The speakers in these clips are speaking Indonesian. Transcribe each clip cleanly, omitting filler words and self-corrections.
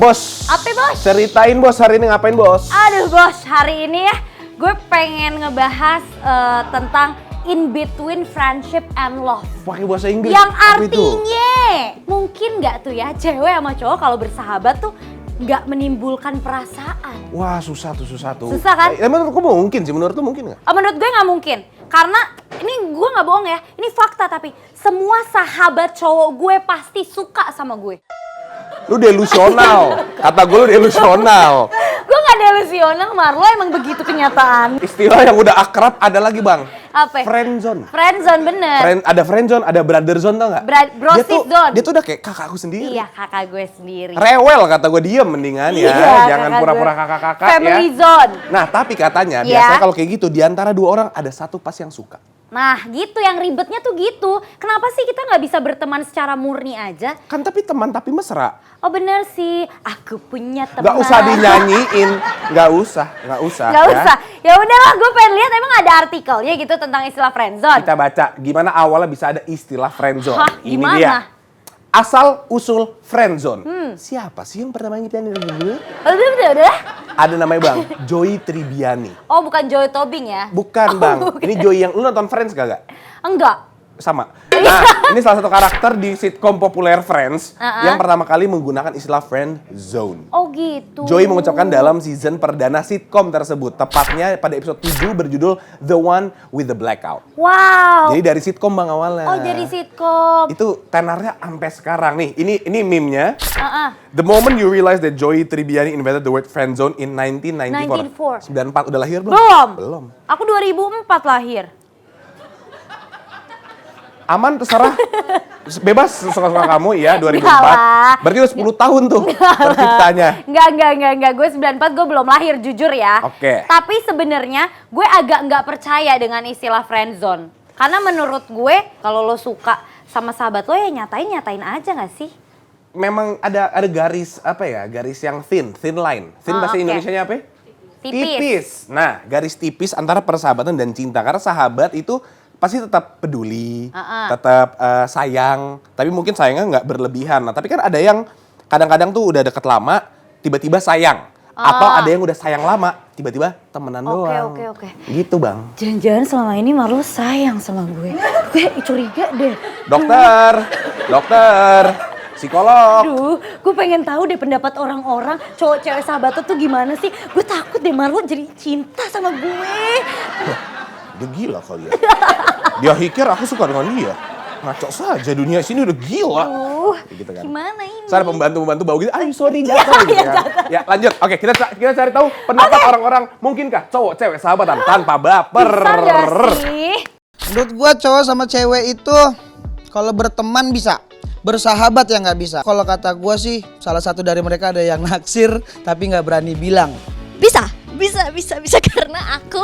Bos. Apa bos? Ceritain bos, hari ini ngapain bos? Aduh bos, hari ini ya gue pengen ngebahas tentang in between friendship and love. Pakai bahasa Inggris. Yang apa itu? artinya mungkin nggak tuh ya cewek sama cowok kalau bersahabat tuh nggak menimbulkan perasaan. Wah susah tuh. Susah kan? Menurutku mungkin sih, menurut lu mungkin nggak? Menurut gue nggak mungkin. Karena ini gue nggak bohong ya, ini fakta tapi semua sahabat cowok gue pasti suka sama gue. Lu delusional, kata gue lu delusional. Gue gak delusional, Marlo emang begitu kenyataan. Istilah yang udah akrab ada lagi bang. Apa? Friendzone. Friendzone bener. Ada friendzone, ada brotherzone tau nggak? Brosis zone. Dia tuh udah kayak kakakku sendiri. Iya kakak gue sendiri. Rewel kata gue, diem mendingan ya. Iya, Jangan kakak pura-pura gue. kakak-kakak ya. Family zone. Nah tapi katanya Iya. biasanya kalau kayak gitu diantara dua orang ada satu pas yang suka. Nah gitu yang ribetnya tuh gitu. Kenapa sih kita gak bisa berteman secara murni aja? Kan tapi teman tapi mesra. Oh bener sih, aku punya teman. Gak usah dinyanyiin, gak usah. Gak usah. Ya udahlah, gue pengen lihat emang ada artikelnya gitu tentang istilah friendzone. Kita baca gimana awalnya bisa ada istilah friendzone. Hah, Ini gimana? dia. Asal usul friendzone. Siapa sih yang pertama ngitain dulu? Udah. Ada namanya bang, Joey Tribbiani. Oh bukan Joey Tobing ya? Bukan bang, ini Joey yang lu nonton Friends gak? Enggak. Sama. Nah, ini salah satu karakter di sitkom populer Friends yang pertama kali menggunakan istilah friend zone. Oh gitu. Joey mengucapkan dalam season perdana sitkom tersebut, tepatnya pada episode 7 berjudul The One with the Blackout. Wow. Jadi dari sitkom bang awalnya. Oh dari sitkom. Itu tenarnya sampai sekarang nih. Ini meme-nya. Uh-uh. The moment you realize that Joey Tribbiani invented the word friend zone in 1994. 94 udah lahir belum? Belum. Aku 2004 lahir. Aman terserah. Bebas suka-suka kamu ya 2004. Enggak. Berarti udah 10 tahun tuh terciptanya. Enggak. Gue 94 gue belum lahir jujur ya. Oke. Tapi sebenarnya gue agak nggak percaya dengan istilah friendzone. Karena menurut gue kalau lo suka sama sahabat lo ya nyatain aja nggak sih? Memang ada garis apa ya? Garis yang thin line. Thin bahasa Indonesianya apa? Tipis. Nah, garis tipis antara persahabatan dan cinta. Karena sahabat itu pasti tetap peduli, tetap sayang. Tapi mungkin sayangnya nggak berlebihan. Nah, tapi kan ada yang kadang-kadang tuh udah deket lama, tiba-tiba sayang. Atau ada yang udah sayang lama, tiba-tiba temenan doang. Oke. Gitu bang. Jangan-jangan selama ini Marlo sayang sama gue. Gue curiga deh. Dokter, psikolog. Aduh, gue pengen tahu deh pendapat orang-orang cowok cewek sahabatnya tuh gimana sih. Gue takut deh Marlo jadi cinta sama gue. Dia gila kali ya. Dia pikir aku suka dengan dia. Ngaco saja, dunia sini udah gila. Gitu kan. Gimana ini? Saya ada pembantu bau gitu, ayo sorry jatuh gitu kan. Ya lanjut, oke kita cari tahu pendapat orang-orang. Mungkinkah cowok cewek sahabatan tanpa baper? Bisa gak sih? Menurut gua cowok sama cewek itu kalau berteman bisa, bersahabat ya nggak bisa. Kalau kata gua sih salah satu dari mereka ada yang naksir tapi nggak berani bilang. Bisa karena aku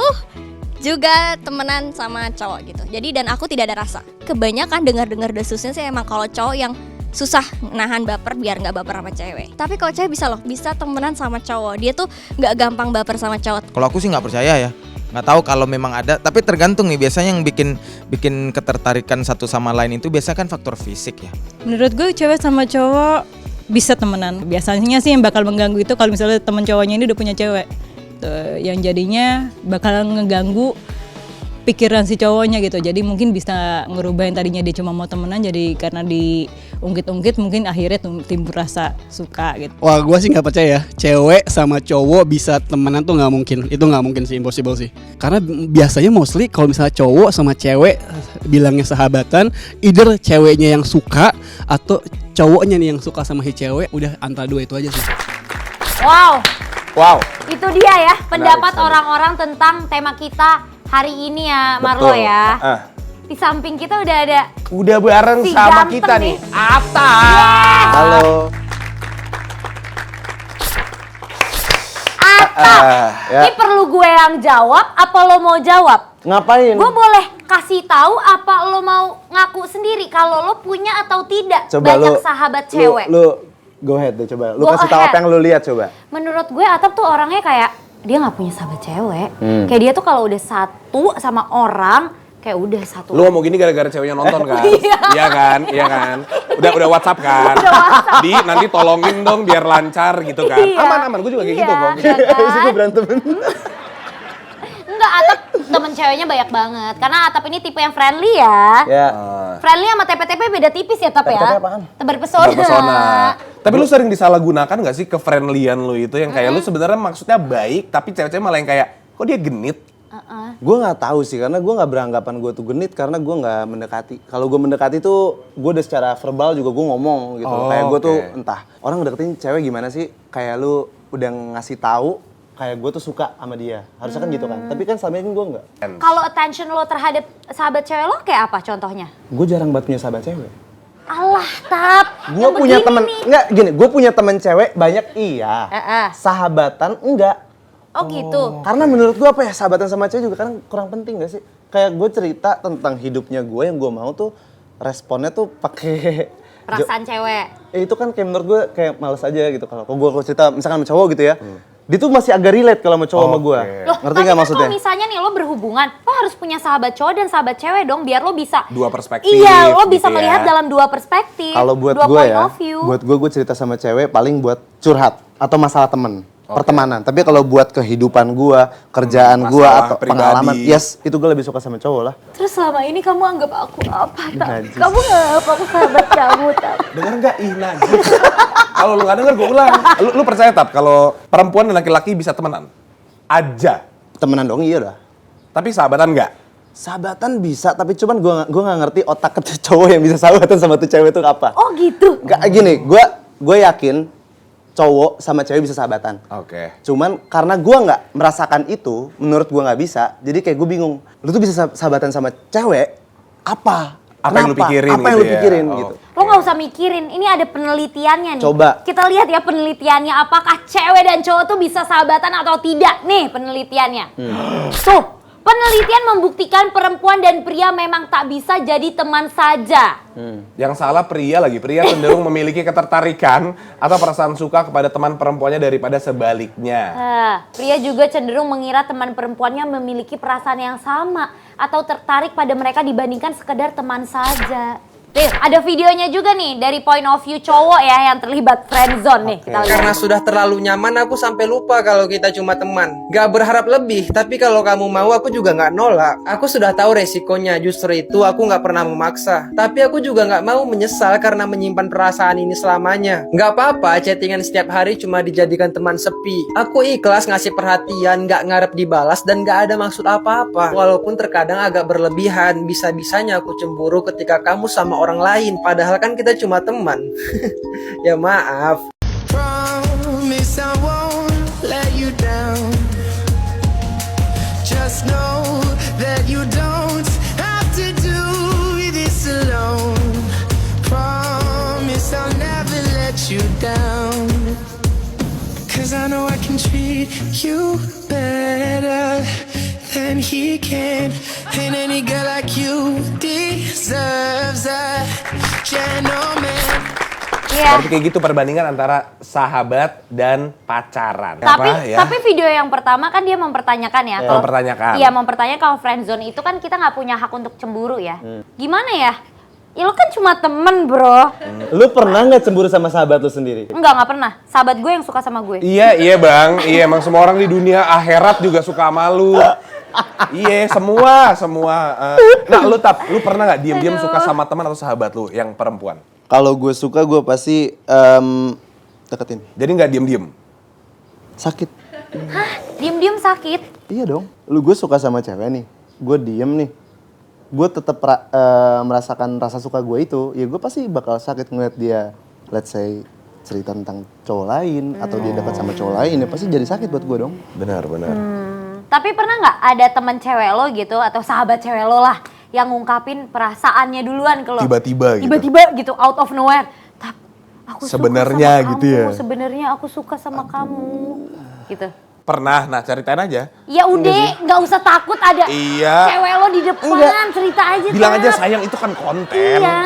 juga temenan sama cowok gitu. Jadi dan aku tidak ada rasa. Kebanyakan dengar desusnya sih emang kalau cowok yang susah nahan baper biar nggak baper sama cewek. Tapi kalau cewek bisa loh, bisa temenan sama cowok. Dia tuh nggak gampang baper sama cowok. Kalau aku sih nggak percaya ya. Nggak tahu kalau memang ada, tapi tergantung nih. Biasanya yang bikin ketertarikan satu sama lain itu biasanya kan faktor fisik ya. Menurut gue cewek sama cowok bisa temenan. Biasanya sih yang bakal mengganggu itu kalau misalnya temen cowoknya ini udah punya cewek. Yang jadinya bakal ngeganggu pikiran si cowoknya gitu. Jadi mungkin bisa ngerubah yang tadinya dia cuma mau temenan jadi karena diungkit-ungkit mungkin akhirnya timbul rasa suka gitu. Wah, gue sih nggak percaya cewek sama cowok bisa temenan tuh nggak mungkin. Itu nggak mungkin sih, impossible sih. Karena biasanya mostly kalau misalnya cowok sama cewek bilangnya sahabatan, either ceweknya yang suka atau cowoknya nih yang suka sama si cewek. Udah antara dua itu aja sih. Wow. Itu dia ya pendapat Menarik. orang-orang tentang tema kita hari ini ya Marlo Betul. ya. Di samping kita udah ada Udah bareng Si sama ganteng kita nih. nih, Atta. Halo. Atta. Ini perlu gue yang jawab apa lo mau jawab? Ngapain? Gue boleh kasih tahu apa lo mau ngaku sendiri kalau lo punya atau tidak Coba banyak lu, sahabat cewek. Lu go ahead deh coba. Lu Go kasih tahu ahead. apa yang lu lihat coba. Menurut gue Atap tuh orangnya kayak dia nggak punya sahabat cewek. Kayak dia tuh kalau udah satu sama orang kayak udah satu. Lu ngomong gini gara-gara ceweknya nonton kan? Iya kan? Iya kan? Udah WhatsApp kan? Di nanti tolongin dong biar lancar gitu kan. Iya. Aman, gue juga kayak gitu kok. Iya kan? Terus gue berantem. Enggak, Atap temen ceweknya banyak banget. Karena Atap ini tipe yang friendly ya. Ya. Friendly sama TP-TP beda tipis ya, Tap ya? TP apaan? Tebar pesona. Terpesona. Tapi lu sering disalahgunakan gak sih ke-friendlyan lu itu yang kayak lu sebenarnya maksudnya baik tapi cewek-cewek malah yang kayak kok dia genit? Gue nggak tahu sih karena gue nggak beranggapan gue tuh genit karena gue nggak mendekati. Kalau gue mendekati tuh gue udah secara verbal juga gue ngomong gitu. Kayak gue tuh entah orang ngedeketin cewek gimana sih? Kayak lu udah ngasih tahu kayak gue tuh suka sama dia. Harusnya kan gitu kan. Tapi kan selama ini gue nggak. Kalau attention lo terhadap sahabat cewek lo kayak apa contohnya? Gue jarang banget punya sahabat cewek. Alah, Tap. Gue punya temen, enggak gini, gue punya temen cewek banyak iya. Sahabatan enggak. Oh gitu. Karena menurut gue apa ya sahabatan sama cewek juga kadang kurang penting gak sih? Kayak gue cerita tentang hidupnya gue yang gue mau tuh responnya tuh pakai Perasaan cewek. itu kan kayak menurut gue kayak males aja gitu kalau gue cerita misalkan sama cowok gitu ya. Dia tuh masih agak relate kalau sama cowok sama gue. Loh, Ngerti tapi nggak kan maksudnya? kalau misalnya nih lo berhubungan, lo harus punya sahabat cowok dan sahabat cewek dong biar lo bisa Dua perspektif. Iya, lo bisa gitu ya. melihat dalam dua perspektif. Kalau buat dua gue point ya, of view. buat gue cerita sama cewek paling buat curhat atau masalah temen. Pertemanan, tapi kalau buat kehidupan gua, kerjaan gua masalah atau pribadi. pengalaman, yes itu gue lebih suka sama cowok lah. Terus selama ini kamu anggap aku apa, Tap? Najis. Kamu nganggap aku sahabat kamu, Tap? Dengar nggak? Ih, najis. Kalau lu nggak denger, gue ulang. Lu percaya, Tap, kalau perempuan dan laki-laki bisa temenan? Aja. Temenan dong iya dah. Tapi sahabatan nggak? Sahabatan bisa, tapi cuman gua nggak ngerti otak cowok yang bisa sahabatan sama tuh cewek itu apa. Oh gitu. Gak gini, gue yakin cowok sama cewek bisa sahabatan. Oke. Cuman karena gue nggak merasakan itu, menurut gue nggak bisa. Jadi kayak gue bingung. Lu tuh bisa sahabatan sama cewek apa? Apa yang lu Kenapa? pikirin Apa yang gitu lu ya? pikirin Oh. gitu? Lo nggak usah mikirin, ini ada penelitiannya nih. Coba. Kita lihat ya penelitiannya, apakah cewek dan cowok tuh bisa sahabatan atau tidak. Nih penelitiannya. Tuh, penelitian membuktikan perempuan dan pria memang tak bisa jadi teman saja. Yang salah pria lagi. Pria cenderung memiliki ketertarikan atau perasaan suka kepada teman perempuannya daripada sebaliknya. Pria juga cenderung mengira teman perempuannya memiliki perasaan yang sama atau tertarik pada mereka dibandingkan sekedar teman saja. Nih, ada videonya juga nih dari point of view cowok ya yang terlibat friendzone nih. Kita lihat. Karena sudah terlalu nyaman aku sampai lupa kalau kita cuma teman. Gak berharap lebih, tapi kalau kamu mau aku juga gak nolak. Aku sudah tahu resikonya, justru itu aku gak pernah memaksa. Tapi aku juga gak mau menyesal karena menyimpan perasaan ini selamanya. Gak apa-apa chattingan setiap hari cuma dijadikan teman sepi. Aku ikhlas ngasih perhatian, gak ngarep dibalas dan gak ada maksud apa-apa. Walaupun terkadang agak berlebihan, bisa-bisanya aku cemburu ketika kamu sama orang lain, padahal kan kita cuma teman. Ya maaf. Promise I won't let you down. Just know that you don't have to do this alone. Promise I'll never let you down. 'Cause I know I can treat you better than he can. And any girl like you deserves a gentleman. Berarti kayak gitu perbandingan antara sahabat dan pacaran. Tapi video yang pertama kan dia mempertanyakan ya. Kalau mempertanyakan. Iya, mempertanyakan kalau friendzone itu kan kita nggak punya hak untuk cemburu ya. Gimana ya? Ya lo kan cuma temen, bro. Lu pernah nggak cemburu sama sahabat lu sendiri? Nggak pernah. Sahabat gue yang suka sama gue. Iya bang, iya emang semua orang di dunia akhirat juga suka sama lu. Iya semua. Nah lu lu pernah nggak diam-diam suka sama teman atau sahabat lu yang perempuan? Kalau gue suka gue pasti deketin. Jadi nggak diam-diam? Sakit. Diem-diem sakit. Iya dong. Gue suka sama cewek nih. Gue diem nih. Gue tetap merasakan rasa suka gue itu. Ya gue pasti bakal sakit ngeliat dia, let's say cerita tentang cowok lain atau dia dekat sama cowok lain. Ya pasti jadi sakit buat gue dong. Benar. Tapi pernah nggak ada teman cewek lo gitu atau sahabat cewek lo lah yang ngungkapin perasaannya duluan ke lo? Tiba-tiba gitu out of nowhere. Tapi aku sebenarnya suka sama gitu kamu. ya. Sebenarnya aku suka sama kamu. Gitu. Pernah, nah ceritain aja. Ya udah, nggak usah takut ada Iya. cewek lo di depan, cerita aja. Bilang Tap. aja sayang itu kan konten. Iya.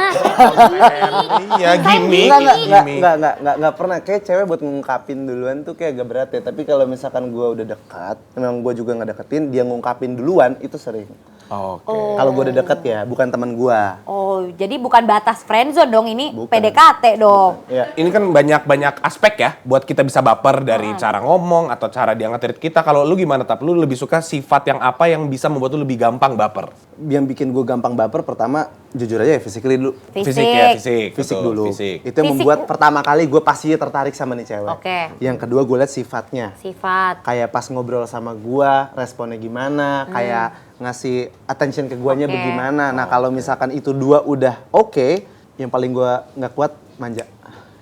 Iya, gimmick. Enggak pernah. Kayak cewek buat ngungkapin duluan tuh kayak agak berat ya. Tapi kalau misalkan gue udah dekat, memang gue juga nggak deketin, dia ngungkapin duluan itu sering. Oke. Kalau gue udah deket ya, bukan teman gue. Oh, jadi bukan batas friendzone dong, ini Bukan. PDKT dong. Ya. Ini kan banyak aspek ya buat kita bisa baper dari cara ngomong atau cara dia nge-treat kita. Kalau lu gimana, Tap? Lu lebih suka sifat yang apa yang bisa membuat lu lebih gampang baper? Yang bikin gue gampang baper pertama jujur aja ya physically dulu. Fisik ya, fisik. Fisik Betul, dulu. Fisik. Itu yang Fisik. membuat pertama kali gue pasti tertarik sama nih cewek. Oke. Yang kedua gue liat sifatnya. Sifat. Kayak pas ngobrol sama gue, responnya gimana, kayak ngasih attention ke guanya Oke. bagaimana. Nah kalau misalkan itu dua udah oke, yang paling gue nggak kuat manja.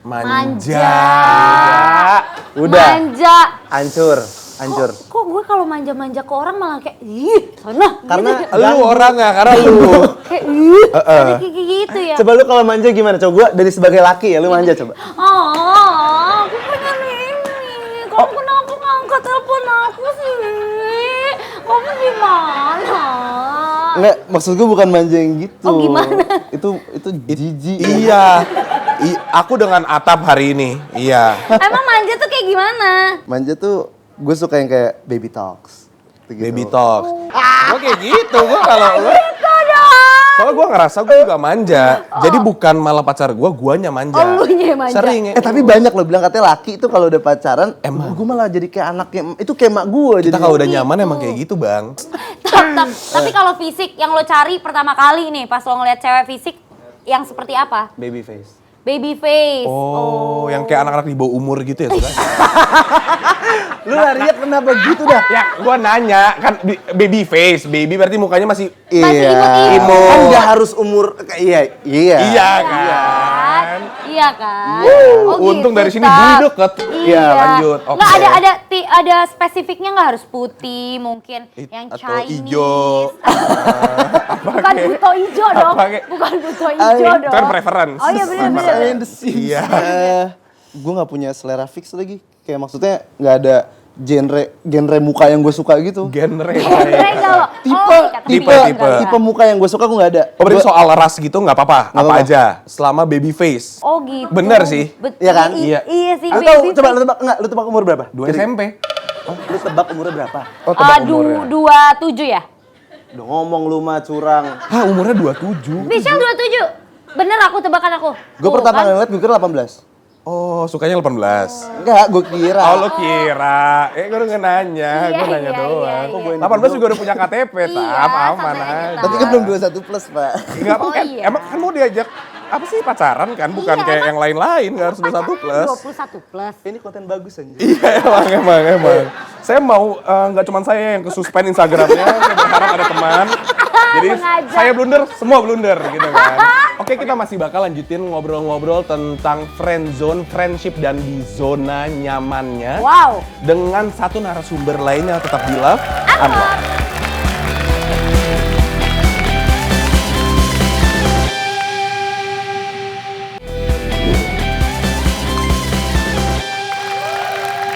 Manja. Udah, Manja. hancur. Kok gue kalau manja-manja ke orang malah kayak, ih, sana. Karena Lu orang nggak? Karena lu. Kayak, ih, kayak gitu ya. coba lu kalau manja gimana? Coba gue dari sebagai laki ya, lu manja coba. Aku pengen ini. Kamu kenapa nggak angkat telepon aku sih? Kamu gimana? Enggak, maksud gue bukan manja yang gitu. Oh, gimana? Itu jijik. Iya. Aku dengan Atap hari ini. Iya. Emang manja tuh kayak gimana? Manja tuh gue suka yang kayak baby talks. Gitu. Baby talk. Gue kayak gitu. Gue kalau soalnya gue ngerasa gue juga manja. Jadi bukan malah pacar guanya manja. Oh, lunya manja. Sering ya. Tapi banyak loh bilang katanya laki itu kalau udah pacaran, emang gue malah jadi kayak anaknya, itu kayak mak gue. Kita kalau udah nyaman emang kayak gitu, Bang. Tapi kalau fisik yang lo cari pertama kali nih pas lo ngeliat cewek fisik yang seperti apa? Baby face. Baby face. Oh, yang kayak anak-anak di bawah umur gitu ya, suka. Lu larinya kenapa gitu dah? Ya, gua nanya, kan baby face, baby berarti mukanya masih Masih imut-imut. Kan nggak harus umur, iya. iya kan. Iya kan? Untung gitu, dari sini Tap. bui deket. Iya, lanjut. Oke. Nggak ada spesifiknya nggak harus putih mungkin yang atau Chinese. ijo. Bukan buto ijo dong. Apa kayak- Bukan buto ijo Itu dong. kan preference. Oh iya benar-benar. Iya. Gue nggak punya selera fix lagi. Kayak maksudnya nggak ada genre muka yang gue suka gitu. Genre. Enggak loh. Tipe muka yang gue suka gue nggak ada. Oh, berarti soal ras gitu nggak apa-apa, Nggak apa apa-apa. aja, selama baby face. Oh gitu. Bener sih. Iya kan? Iya. Iya sih. Lu tahu, baby coba face. lu tebak umur berapa? 2 SMP. Lu tebak umurnya berapa? Oh, tebak umurnya. 27 ya? Udah ngomong lu mah curang. Hah, umurnya 27. Michelle 27. Bener aku tebakan aku. Gue Tuh, pertama kan? kali ngeliat gue kira 18. Oh, sukanya 18. Enggak, gue kira. Oh, lo kira. Gue udah nanya, Iya, gue nanya iya, doang. iya, iya. 18 juga udah punya KTP, Iya, Tap. Aman santai aja, aja. Tapi kan belum 21 plus, Pak. Enggak, Oh, kan, iya. emang kan mau diajak apa sih pacaran kan? Bukan Iya, kayak emang yang lain-lain, nggak harus 21 plus. 21 plus. Ini konten bagus aja. Iya, emang. Saya mau, nggak cuma saya yang kesuspend Instagramnya, saya berharap ada teman. Jadi Sengaja. saya blunder, semua blunder gitu kan. Oke, kita masih bakal lanjutin ngobrol-ngobrol tentang friend zone, friendship, dan di zona nyamannya. Wow. Dengan satu narasumber lainnya tetap di Love Unlock.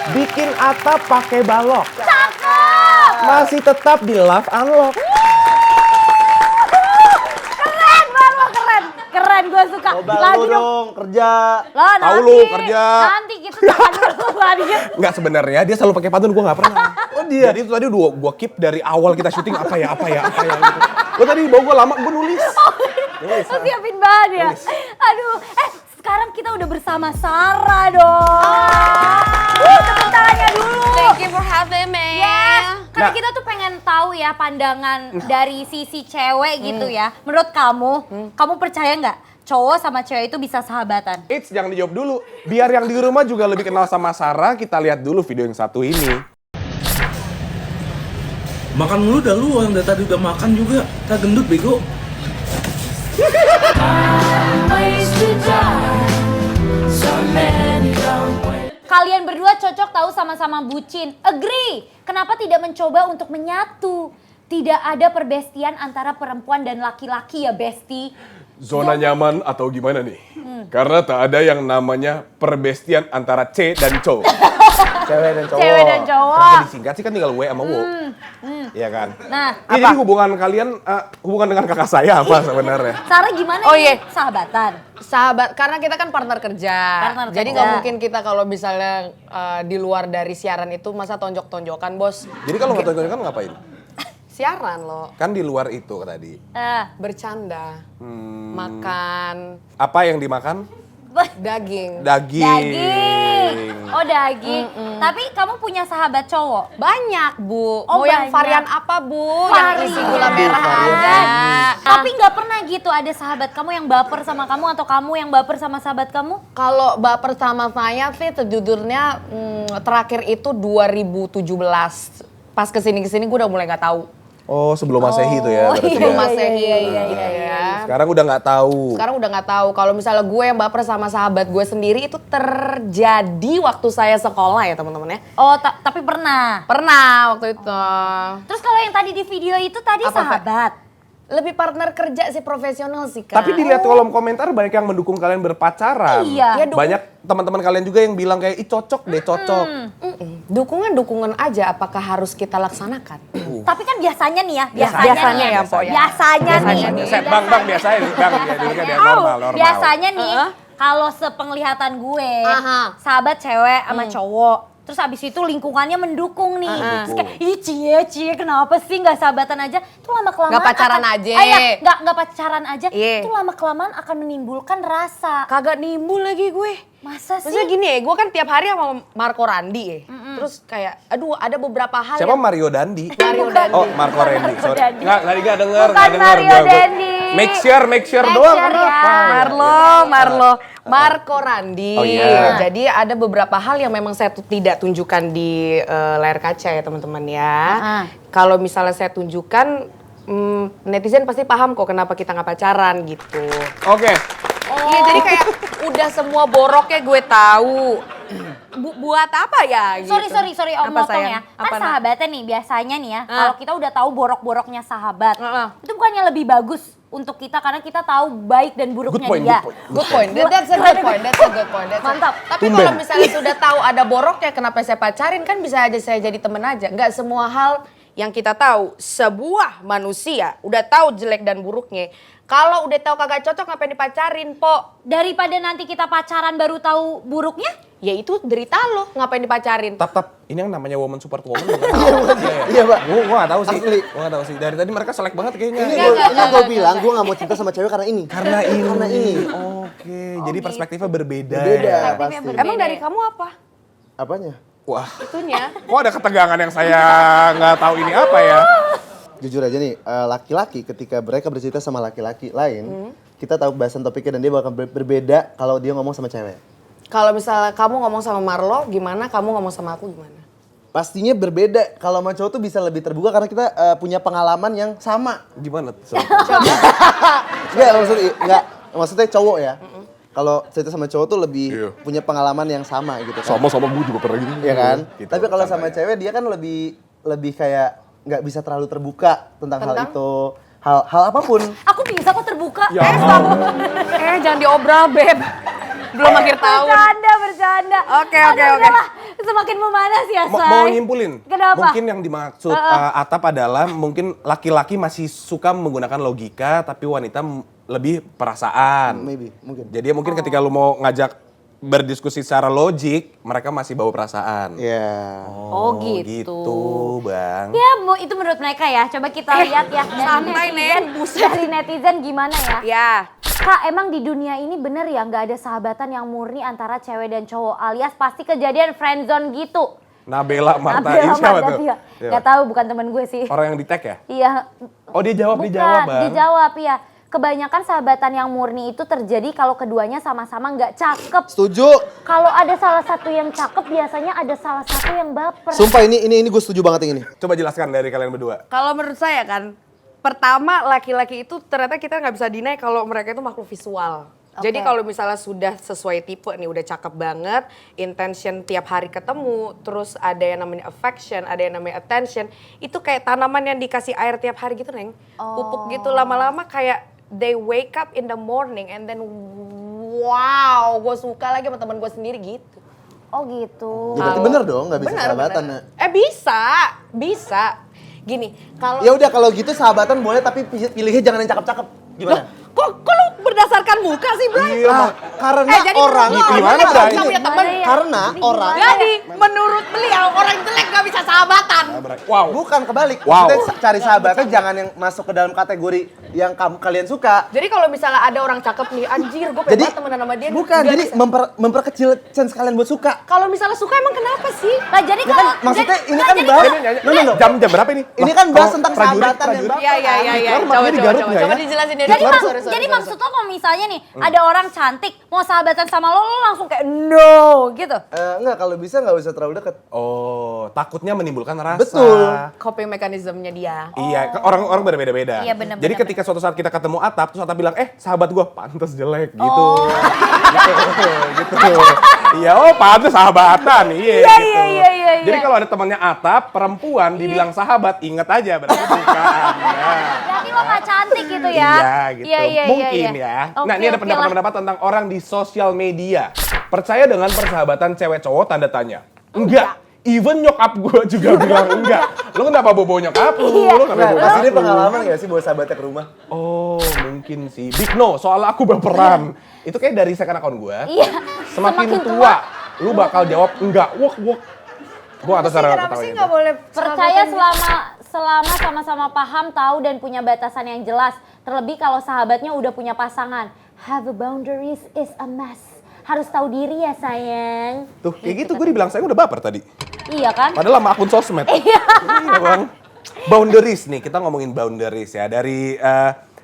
Bikin atap pakai balok. Cakep. Masih tetap di Love Unlock. Keren banget, keren. Keren, gue suka. Coba Lagi lu dong. dong kerja. Lo Tahu nanti. lu kerja. Nanti kita tahan dulu lagi. Enggak, sebenarnya dia selalu pakai pantun, gue nggak pernah. Oh dia. Jadi itu tadi gue keep dari awal kita syuting apa ya gitu. Gue tadi bawa gue lama, gue nulis. Lo siapin bahan ya. Aduh, sekarang kita udah bersama Sarah dong. Tepuk tangannya dulu. Thank you for having me. Yes. Karena Nah. kita tuh pengen tahu ya pandangan dari sisi cewek gitu ya. Menurut kamu percaya nggak cowok sama cewek itu bisa sahabatan? Eits, jangan dijawab dulu. Biar yang di rumah juga lebih kenal sama Sarah, kita lihat dulu video yang satu ini. Makan mulu dah lu, yang dari tadi udah makan juga. Tak gendut bego. Kalian berdua cocok tahu sama-sama bucin. Agree. Kenapa tidak mencoba untuk menyatu? Tidak ada perbestian antara perempuan dan laki-laki ya, Besti. Zona nyaman atau gimana nih? Karena tak ada yang namanya perbestian antara C dan Co. Cewek dan cowok. Cewek dan cowok. Kenapa disingkat sih, kan tinggal W sama Wo. Iya kan? Nah, Ya, jadi hubungan kalian, hubungan dengan kakak saya apa sebenarnya? Sarah gimana Oh, nih iya. sahabatan? Sahabat, karena kita kan partner kerja. Partner Jadi kerja. nggak mungkin kita kalau misalnya di luar dari siaran itu masa tonjok-tonjokan, bos. Jadi kalau nggak tonton kan ngapain? Siaran lo. Kan di luar itu tadi. Bercanda. Makan. Apa yang dimakan? Daging. Daging. Oh daging. Tapi kamu punya sahabat cowok? Banyak, Bu. Oh, Mau yang banyak. varian apa, Bu? Yang isi gula merah ada. Tapi nggak pernah gitu ada sahabat kamu yang baper sama kamu atau kamu yang baper sama sahabat kamu? Kalau baper sama saya sih sejujurnya terakhir itu 2017. Pas kesini gue udah mulai nggak tahu. Oh, sebelum Masehi itu ya berarti Sebelum ya. Masehi. Iya. Sekarang udah nggak tahu. Sekarang udah nggak tahu. Kalau misalnya gue yang baper sama sahabat gue sendiri itu terjadi waktu saya sekolah ya teman-teman ya. Oh, tapi pernah. Pernah waktu itu. Terus kalau yang tadi di video itu tadi Apa, sahabat. Lebih partner kerja sih, profesional sih Kak. Tapi dilihat kolom komentar banyak yang mendukung kalian berpacaran. Iya. Banyak teman-teman kalian juga yang bilang kayak, ih cocok deh, cocok. Dukungan aja, apakah harus kita laksanakan? Tapi kan biasanya nih ya, Biasanya nih. ya, Po, ya. Biasanya nih. Bang, biasanya nih, Bang. Dia normal. Biasanya nih, kalau sepenglihatan gue, sahabat cewek sama cowok, terus abis itu lingkungannya mendukung nih. Terus kayak, ih cie kenapa sih nggak sahabatan aja? Itu lama-kelamaan Nggak pacaran aja. Nggak pacaran aja, itu lama-kelamaan akan menimbulkan rasa. Kagak nimbul lagi gue. Masa sih? Maksudnya gini ya, gue kan tiap hari sama Marco Randi ya. Terus kayak, aduh ada beberapa hal Siapa yang... Mario Dandi? Mario Dandi. Oh, Marco Randy. Sorry. Dandi. Nggak, tadi nggak denger. Bukan Mario Dandi. Make sure doang. sure ya. Kenapa? Marlo. Marco Randi. Oh, iya. Jadi ada beberapa hal yang memang saya tidak tunjukkan di layar kaca ya teman-teman ya. Kalau misalnya saya tunjukkan, netizen pasti paham kok kenapa kita nggak pacaran gitu. Oke. Iya, jadi kayak udah semua boroknya gue tahu. Buat apa ya gitu. Sorry Om Apa, motong sayang? ya. Kan Apa, Nak? sahabatnya nih biasanya nih ya, kalau kita udah tahu borok-boroknya sahabat, itu bukannya lebih bagus untuk kita karena kita tahu baik dan buruknya dia. Good point. That's a good point. Mantap. Tapi kalau misalnya sudah tahu ada boroknya, kenapa saya pacarin, kan bisa aja saya jadi temen aja. Nggak semua hal yang kita tahu, sebuah manusia udah tahu jelek dan buruknya. Kalau udah tahu kagak cocok, ngapain dipacarin, Po? Daripada nanti kita pacaran baru tahu buruknya? Ya itu derita lo, ngapain dipacarin? Tap, ini yang namanya woman support woman bukan? Iya, Pak. Gua nggak tahu sih. Asli. Gua nggak tahu sih. Dari tadi mereka selek banget kayaknya. Ini gue bilang, gue gak mau cinta sama cewek karena ini. Karena ini. ini. Oke, jadi perspektifnya berbeda. Beda ya. pasti. Emang dari kamu apa? Apanya? Wah, Itunya. kok ada ketegangan yang saya nggak tahu ini apa ya? Jujur aja nih, laki-laki ketika mereka bercerita sama laki-laki lain, kita tahu bahasan topiknya dan dia bakal berbeda kalau dia ngomong sama cewek. Kalau misalnya kamu ngomong sama Marlo, gimana? Kamu ngomong sama aku gimana? Pastinya berbeda. Kalau sama cowok tuh bisa lebih terbuka karena kita punya pengalaman yang sama. Gimana tuh? Maksudnya cowok ya. Kalau cerita sama cowok tuh lebih punya pengalaman yang sama gitu kan. Sama gue juga pernah gitu. Iya kan? Gitu, Tapi kalau sama cewek dia kan lebih kayak nggak bisa terlalu terbuka tentang hal itu. Hal apapun. Aku bisa kok terbuka. Ya Jangan diobral, Beb. Belum akhir tahun. Bercanda. Oke. Udahlah, semakin memanas ya, Say. Mau nyimpulin? Kenapa? Mungkin yang dimaksud Atap adalah mungkin laki-laki masih suka menggunakan logika tapi wanita lebih perasaan. Maybe, mungkin. Jadi mungkin ketika lu mau ngajak berdiskusi secara logik, mereka masih bawa perasaan. Iya. Oh, gitu. Bang. Ya, itu menurut mereka ya. Coba kita lihat ya santai, Nen. dari netizen gimana ya. Ya. Kak, emang di dunia ini bener ya nggak ada sahabatan yang murni antara cewek dan cowok alias pasti kejadian friendzone gitu. Nabela Marta Nabila siapa Marta tuh? dia. Iya. Nggak tahu, bukan temen gue sih. Orang yang di tag ya? Iya. Oh dia jawab, Bukan, Bang. dijawab ya. Kebanyakan sahabatan yang murni itu terjadi kalau keduanya sama-sama nggak cakep. Setuju. Kalau ada salah satu yang cakep, biasanya ada salah satu yang baper. Sumpah ini gue setuju banget yang ini. Coba jelaskan dari kalian berdua. Kalau menurut saya kan, pertama laki-laki itu ternyata kita nggak bisa deny kalau mereka itu makhluk visual. Jadi kalau misalnya sudah sesuai tipe nih, udah cakep banget, intention tiap hari ketemu, terus ada yang namanya affection, ada yang namanya attention, itu kayak tanaman yang dikasih air tiap hari gitu, Neng. Pupuk gitu lama-lama kayak they wake up in the morning and then wow, gue suka lagi sama teman gue sendiri gitu. Oh gitu. Ya, berarti bener dong, nggak bisa sahabatan. Bener. Bisa. Gini, kalau Ya udah kalau gitu sahabatan boleh tapi pilihnya jangan yang cakep-cakep. Gimana? Kok lu berdasarkan muka sih, Bray? Iya, Karena jadi orang menurut lo, gimana, orang Bray? nggak punya teman. Karena orang Jadi menurut beliau orang jelek gak bisa sahabatan. Wow. bukan kebalik. Wow. Maksudnya cari sahabatnya jangan yang masuk ke dalam kategori yang kalian suka. Jadi kalau misalnya ada orang cakep nih, anjir gue pengen Jadi banget temenan sama dia. bukan, Nggak jadi bisa. memperkecil chance kalian buat suka. Kalau misalnya suka emang kenapa sih? Lah jadi Ya kan, kalau maksudnya jadi- ini lah, kan jadi bahas kalau- no. Jam berapa ini? Ini Lah, kan bahas kalau tentang prajurit, sahabatan yang prajurit. Iya. Kan makanya di Garut nggak Coba ya? dijelasin deh. Jadi, jadi maksud lo kalau misalnya nih ada orang cantik mau sahabatan sama lo langsung kayak no gitu. Enggak, kalau bisa nggak usah terlalu dekat. Oh, takutnya menimbulkan rasa. Betul. Coping mekanismenya dia. Iya, orang berbeda-beda. Iya, bener, Jadi bener, ketika suatu saat kita ketemu Atap, terus Atap bilang, sahabat gua pantes jelek gitu. Oh. gitu. Iya, oh pantes sahabatan. Iya, Iya, gitu. iya. Jadi kalau ada temannya Atap, perempuan dibilang sahabat, inget aja berarti bukan. Ya. Berarti lo gak cantik gitu ya? Iya, gitu. Mungkin ya. Nah, ini ada Oke, pendapat-pendapat tentang orang di sosial media. Percaya dengan persahabatan cewek cowok tanda tanya. Enggak. Even nyokap gue juga bilang enggak. Lo kenapa bobo nyokap lu? Lo kenapa bobo Pasti nyokap dia lu? pengalaman nggak sih bawa sahabatnya ke rumah? Oh, mungkin sih. Big no, soal aku baperan. Itu kayak dari second account gue. Iya. Semakin tua, lu bakal jawab enggak. Wok. Gue atas cara Kenapa ketawa sih itu. nggak boleh Percaya selama sama-sama paham, tahu dan punya batasan yang jelas. Terlebih kalau sahabatnya udah punya pasangan. Have a boundaries is a must. Harus tahu diri ya sayang. Tuh, kayak gitu gue dibilang saya udah baper tadi. Iya kan? Padahal sama akun sosmed. Iya bang. Boundaries nih, kita ngomongin boundaries ya. Dari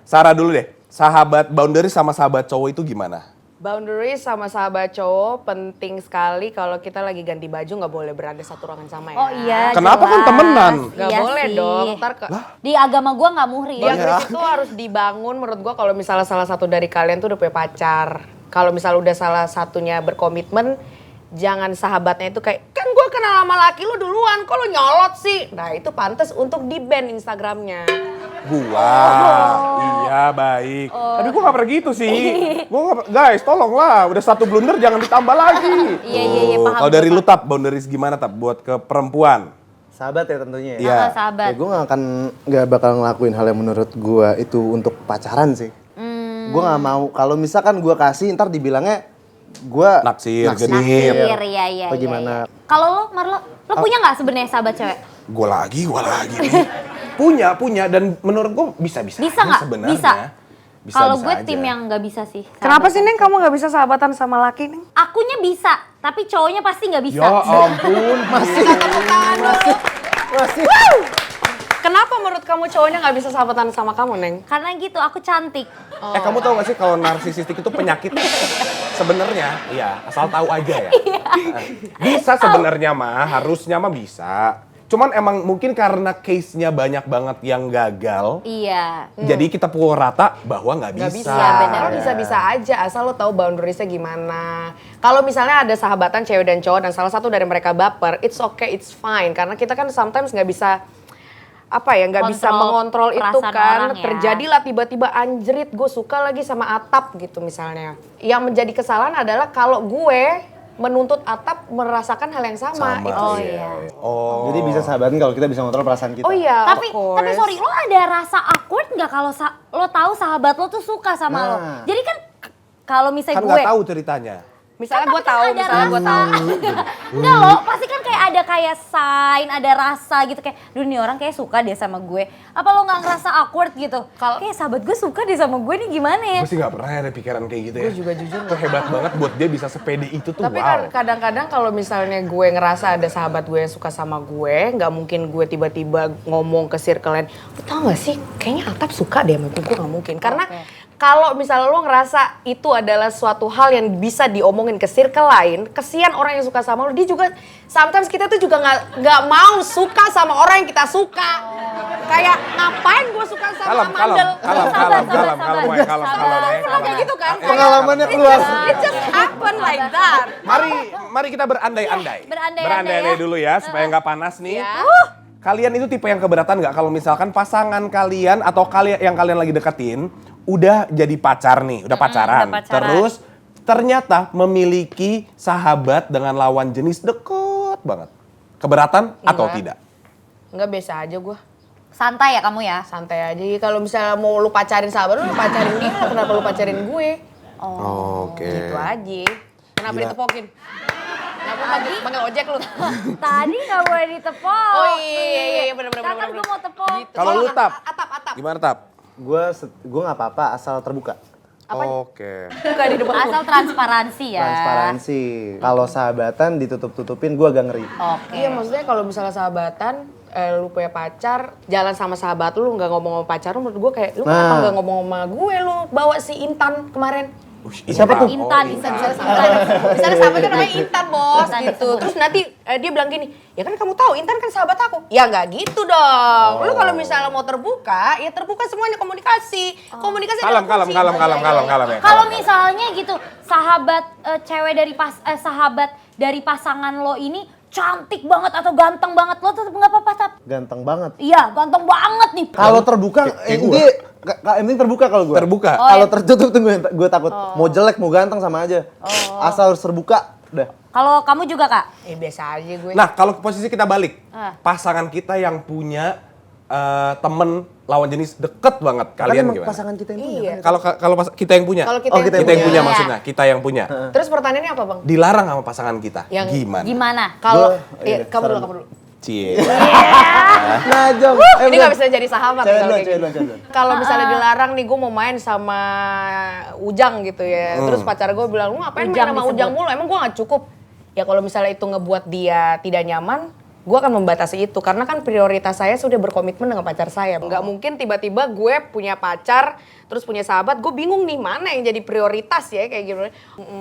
Sarah dulu deh. Boundaries sama sahabat cowok itu gimana? Boundaries sama sahabat cowok penting sekali kalau kita lagi ganti baju nggak boleh berada satu ruangan sama ya. Oh iya. Kenapa kan jelas. temenan? Nggak Iya boleh sih. dong. Ntar Di agama gua nggak muhrim. boundaries itu harus dibangun menurut gua kalau misalnya salah satu dari kalian tuh udah punya pacar. Kalau misalnya udah salah satunya berkomitmen, jangan sahabatnya itu kayak, kan gue kenal sama laki lu duluan, kok lu nyolot sih? Nah itu pantas untuk di-ban Instagramnya. Iya baik. Tapi gue gak pernah gitu sih. Guys tolonglah, udah satu blunder jangan ditambah lagi. Iya, paham. Kalau dari lu Tap, boundaries gimana Tap buat ke perempuan? Sahabat ya tentunya ya. Iya. Sahabat. Ya, gue nggak bakal ngelakuin hal yang menurut gue itu untuk pacaran sih. Gue nggak mau. Kalau misalkan gue kasih, ntar dibilangnya gue Naksir, genit. Iya. Apa gimana? Kalau lo, Marlo, lo punya nggak sebenarnya sahabat cewek? Gue lagi nih. punya dan menurut gue bisa-bisa Bisa aja nggak? sebenarnya. Bisa. Bisa Kalau bisa gue aja. tim yang nggak bisa sih. Kenapa sahabatan. sih Neng kamu nggak bisa sahabatan sama laki Neng? Akunya bisa, tapi cowoknya pasti nggak bisa. Ya ampun, masih. Kenapa menurut kamu cowoknya nggak bisa sahabatan sama kamu Neng? Karena gitu, aku cantik. Kamu tahu gak sih kalau narsisistik itu penyakit sebenarnya? Iya, asal tahu aja ya. Bisa sebenarnya mah, harusnya mah bisa. Cuman emang mungkin karena case-nya banyak banget yang gagal. Iya. Jadi kita pukul rata bahwa nggak bisa. Nggak bisa, bener. Lo bisa-bisa aja asal lo tahu boundariesnya gimana. Kalau misalnya ada sahabatan cewek dan cowok dan salah satu dari mereka baper, it's okay, it's fine. Karena kita kan sometimes nggak bisa nggak bisa mengontrol itu perasaan kan. orang ya. Terjadilah tiba-tiba anjrit gue suka lagi sama Atap gitu misalnya. Yang menjadi kesalahan adalah kalau gue menuntut Atap merasakan hal yang sama. Oh iya. Oh. Jadi bisa sahabatan kalau kita bisa ngontrol perasaan kita. Oh iya, Tapi of course. sorry, lo ada rasa awkward nggak kalau lo tahu sahabat lo tuh suka sama lo? Jadi kan kalau misalnya Kan gue, nggak tahu ceritanya. Misalnya gue tapi tahu, kan ada misalnya gue rasa. tahu. Enggak lo, pasti kan kayak ada kayak sign, ada rasa gitu kayak, duh nih orang kayak suka deh sama gue. Apa lo nggak ngerasa awkward gitu? Kalau kayak sahabat gue suka deh sama gue nih gimana ya? Gue sih nggak pernah ada pikiran kayak gitu ya. Gue juga jujur Itu hebat banget buat dia bisa sepede itu tuh. Tapi wow. kadang-kadang kalau misalnya gue ngerasa ada sahabat gue yang suka sama gue, nggak mungkin gue tiba-tiba ngomong ke circle lain, lo tau gak sih kayaknya Atap suka deh sama gue nggak mungkin. Karena kalau misalnya lo ngerasa itu adalah suatu hal yang bisa diomongin ke circle lain, kesian orang yang suka sama lo, dia juga, sometimes kita tuh juga nggak mau suka sama orang yang kita suka. Kayak ngapain gue suka sama Mandel? Kalem, Kayak gitu kan? Pengalamannya keluar. It just happen like that. Mari kita berandai-andai. Berandai-andai ya. dulu ya supaya nggak panas nih. Ya. Kalian itu tipe yang keberatan nggak kalau misalkan pasangan kalian atau yang kalian lagi deketin udah jadi pacar nih, udah pacaran. udah pacaran. Terus ternyata memiliki sahabat dengan lawan jenis deket banget. Keberatan atau tidak? Enggak, biasa aja gue. Santai ya kamu ya? Santai aja. Kalau misalnya mau lu pacarin sahabat lu pacarin dia, kenapa lu pacarin gue? Oke. Gitu aja. Kenapa ditepokin? Kenapa panggil ojek lu? Tadi nggak boleh ditepok. Oh iya benar. Kan gue mau tepok. Kalau lu Tap? Atap. Gimana Tap? Gue nggak apa-apa asal terbuka. Oke. Buka di depan. Asal transparansi ya. Transparansi. Kalau sahabatan ditutup-tutupin gue agak ngeri. Oke. Iya maksudnya kalau misalnya sahabatan, lu punya pacar, jalan sama sahabat lu nggak ngomong sama pacar lu, menurut gue kayak lu kenapa nggak ngomong sama gue, lu bawa si Intan kemarin. Siapa tuh? Intan. Misalnya sahabatnya namanya Intan bos gitu. Terus nanti dia bilang gini, ya kan kamu tahu Intan kan sahabat aku. Ya nggak gitu dong. Lu kalau misalnya mau terbuka, ya terbuka semuanya komunikasi. Komunikasi Kalem ya. Kalau misalnya gitu, sahabat cewek dari sahabat dari pasangan lo ini cantik banget atau ganteng banget, lo tetap nggak apa-apa Tap? Ganteng banget. Iya, ganteng banget nih. Kalau terbuka, yang penting terbuka kalau gue. Terbuka. Kalau tertutup tuh gue takut. Mau jelek, mau ganteng sama aja. Asal harus terbuka, udah. Kalau kamu juga Kak? Biasa aja gue. Nah, kalau posisi kita balik, pasangan kita yang punya temen lawan jenis deket banget, kalian gimana? Pasangan kita yang punya. Kalau kita yang punya. Kalau kita kita yang punya maksudnya, kita yang punya. Terus pertanyaannya apa bang? Dilarang sama pasangan kita. Yang Gimana? Kalau kamu dulu. Cie. Nah, Jom. Ini nggak bisa jadi sahabat. Cewek duluan. Kalau misalnya dilarang nih, gue mau main sama Ujang gitu ya. Terus pacar gue bilang, lu ngapain main sama Ujang mulu? Emang gue nggak cukup? Ya kalau misalnya itu ngebuat dia tidak nyaman, gue akan membatasi itu. Karena kan prioritas saya sudah berkomitmen dengan pacar saya. Nggak mungkin tiba-tiba gue punya pacar, terus punya sahabat, gue bingung nih mana yang jadi prioritas ya kayak gimana.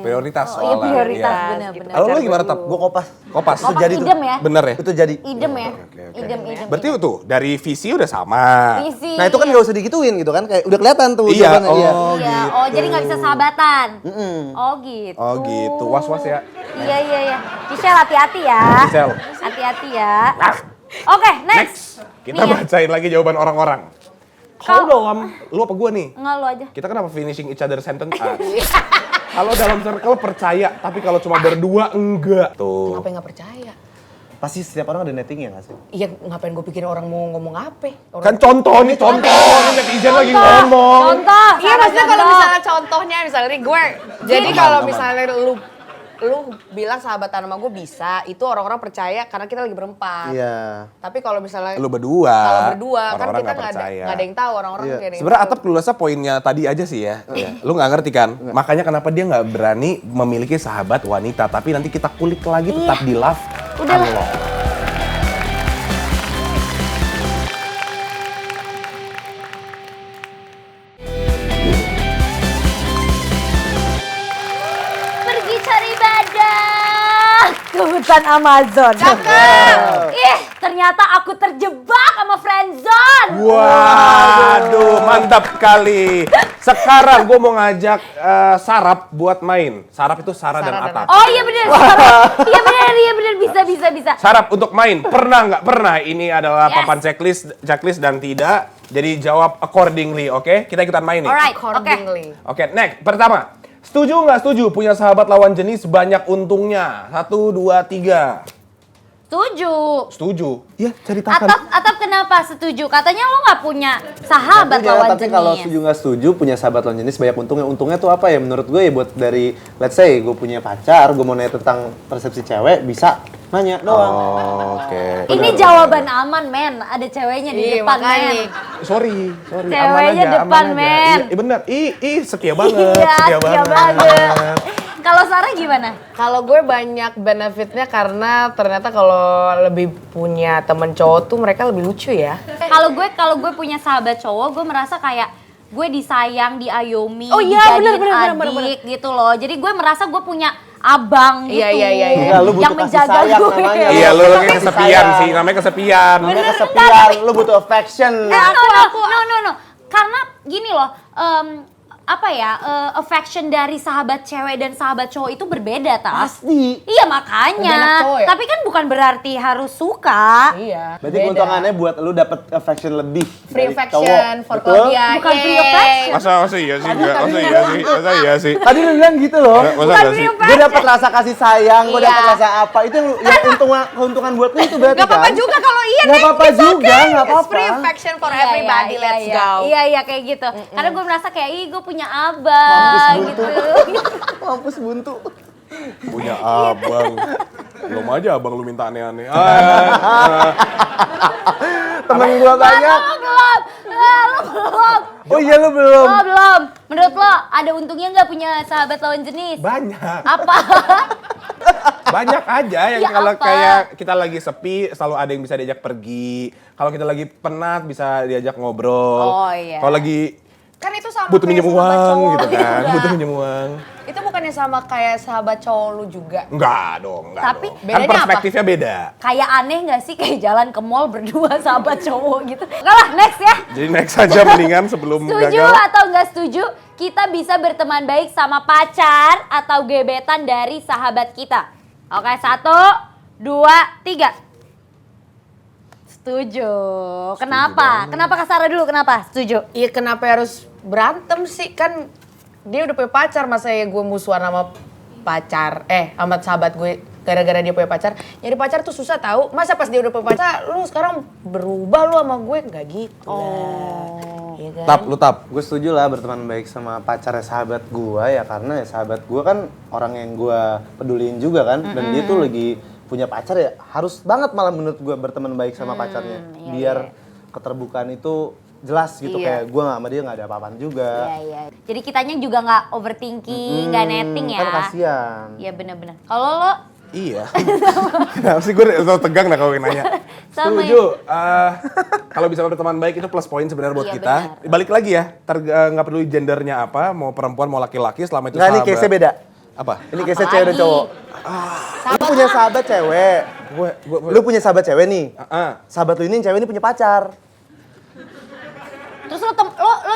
Prioritas Iya soalnya. prioritas Iya. benar-benar. Kalau lu gimana Tap? Gue kopas. Kopas. Kopas jadi tuh. idem ya? Bener ya? Itu jadi. Idem ya? Idem. Berarti tuh dari visi udah sama. Visi. Nah itu kan gak usah digituin gitu kan, kayak udah kelihatan tuh Iya, jawabannya dia. Iya, oh jadi nggak bisa sahabatan. Oh gitu. Oh gitu, was-was ya. Iya. Michelle hati-hati ya. Michelle. Hati-hati ya. Oke, next. Kita Nih ya. bacain lagi jawaban orang-orang. Kalau dalam, lu apa gua nih? Enggak lu aja. Kita kenapa finishing each other sentence? Kalau dalam circle percaya, tapi kalau cuma berdua enggak. Tuh. Kenapa nggak percaya? Pasti setiap orang ada nettingnya gak sih? Iya ngapain gue pikirin orang mau ngomong apa? Kan contoh nih, Ini netizen lagi ngomong. Contoh. Iya maksudnya kalau misalnya contohnya misalnya nih gue. Jadi kalau misalnya lu bilang sahabatan sama gue bisa, itu orang-orang percaya karena kita lagi berempat. Iya. Tapi kalau misalnya Lu berdua. kalau berdua kan orang-orang kita nggak percaya. nggak ada yang tahu orang-orang nggak ada yang Sebenarnya tahu. Atap keluarnya poinnya tadi aja sih ya. Lu nggak ngerti kan? Makanya kenapa dia nggak berani memiliki sahabat wanita. Tapi nanti kita kulik lagi tetap di love. Unlock. Pergi cari badak ke hutan Amazon. Ih, ternyata aku terjebak sama friendzone. Waduh, mantap kali. Sekarang gue mau ngajak Sarap buat main. Sarap itu Sarah dan Atap. Oh iya bener, iya bener, bisa. Sarap untuk main, pernah nggak pernah? Ini adalah papan checklist dan tidak. Jadi jawab accordingly, oke? Kita ikutan main nih. Alright, Oke, next. Pertama, setuju nggak setuju punya sahabat lawan jenis banyak untungnya? 1, 2, 3. Setuju. Ya, ceritakan. Atap kenapa setuju? Katanya lo nggak punya sahabat Punya, lawan tapi jenis. kalau setuju nggak setuju punya sahabat lawan jenis banyak untungnya. Untungnya tuh apa ya? Menurut gue ya buat dari let's say gue punya pacar, gue mau nanya tentang persepsi cewek, bisa nanya doang. Oke. Ini jawaban aman, men. Ada ceweknya di depan, men. Sorry. Ceweknya depan, men. Iya, bener. Setia banget. Iya, setia banget. Kalau Sarah gimana? Kalau gue banyak benefitnya karena ternyata kalau lebih punya temen cowok tuh mereka lebih lucu ya. Kalau gue punya sahabat cowok, gue merasa kayak gue disayang, diayomi, Oh iya, dijadiin bener. adik gitu loh. Jadi gue merasa gue punya abang gitu. Iya. Lu butuh yang kasih menjaga sayang gue. namanya. Iya, lu lagi Kasih kesepian sayang. sih. Namanya kesepian. Namanya kesepian, lu butuh affection. No. Karena gini loh, affection dari sahabat cewek dan sahabat cowok itu berbeda, Tas. Pasti. Iya makanya. Lebih enak cowok ya? Tapi kan bukan berarti harus suka. Iya. Berarti keuntungannya buat lu dapet affection lebih Free dari affection cowok. for Betul? Claudia. Bukan free affection. Masa iya sih? Masa iya sih? Tadi lu bilang gitu loh. Masa enggak sih? Gue dapet rasa kasih sayang, gue Iya. dapet rasa apa. Itu yang keuntungan buat lu itu berarti Gak apa-apa kan? juga kalau iya Gak nih, apa-apa it's juga, okay. gak It's apa-apa. free affection for Iya, everybody, iya, let's iya, go. Iya kayak gitu. Karena gue merasa kayak gue punya abang gitu. Mampus buntu. Punya abang. Belum aja abang lu minta aneh-aneh. Temen gue banyak. Belum. Oh iya lu belum. Lo belum. Menurut lo ada untungnya nggak punya sahabat lawan jenis? Banyak. Apa? Banyak aja yang Ya, kalau apa? kayak kita lagi sepi selalu ada yang bisa diajak pergi. Kalau kita lagi penat bisa diajak ngobrol. Oh, iya. Kalau lagi Kan itu sama butuh kayak minjem sahabat uang cowok gitu kan, juga. butuh minjem uang. Itu bukannya sama kayak sahabat cowok lu juga? Enggak dong, enggak Tapi dong. Kan bedanya perspektifnya beda. Kayak aneh nggak sih kayak jalan ke mall berdua sahabat cowok gitu? Enggak lah, next ya. Jadi next aja mendingan sebelum Setuju gagal. atau nggak setuju? Kita bisa berteman baik sama pacar atau gebetan dari sahabat kita. Oke, 1, 2, 3. Setuju. Kenapa? Kenapa Kak Sarah dulu? Kenapa? Setuju. Iya kenapa harus berantem sih? Kan dia udah punya pacar, masa ya gue musuhan sama pacar, sama sahabat gue gara-gara dia punya pacar. Nyari pacar tuh susah tahu. Masa pas dia udah punya pacar, lu sekarang berubah lu sama gue? Nggak gitu lah. Iya kan? Lu tap. Gue setuju lah berteman baik sama pacarnya sahabat gue ya karena ya sahabat gue kan orang yang gue peduliin juga kan dan dia tuh lagi punya pacar ya harus banget malah menurut gue berteman baik sama pacarnya biar keterbukaan itu jelas gitu kayak gue sama dia nggak ada apa-apaan juga. Iya. Jadi kitanya juga nggak overthinking, nggak netting ya. Kan kasihan. Iya benar-benar. Kalau lo Iya. Kenapa sih gue tegang dah kalau nanya. Sama Setuju. Kalau bisa berteman baik itu plus poin sebenarnya buat Iya, kita. benar. Balik lagi ya, nggak peduli gendernya apa, mau perempuan mau laki-laki selama itu Nggak, ini sahabat. case-nya beda. Apa? Ini case-nya cewek dan cowok. Lu punya sahabat cewek. Lu punya sahabat cewek nih. Sahabat lu ini yang cewek ini punya pacar. terus lo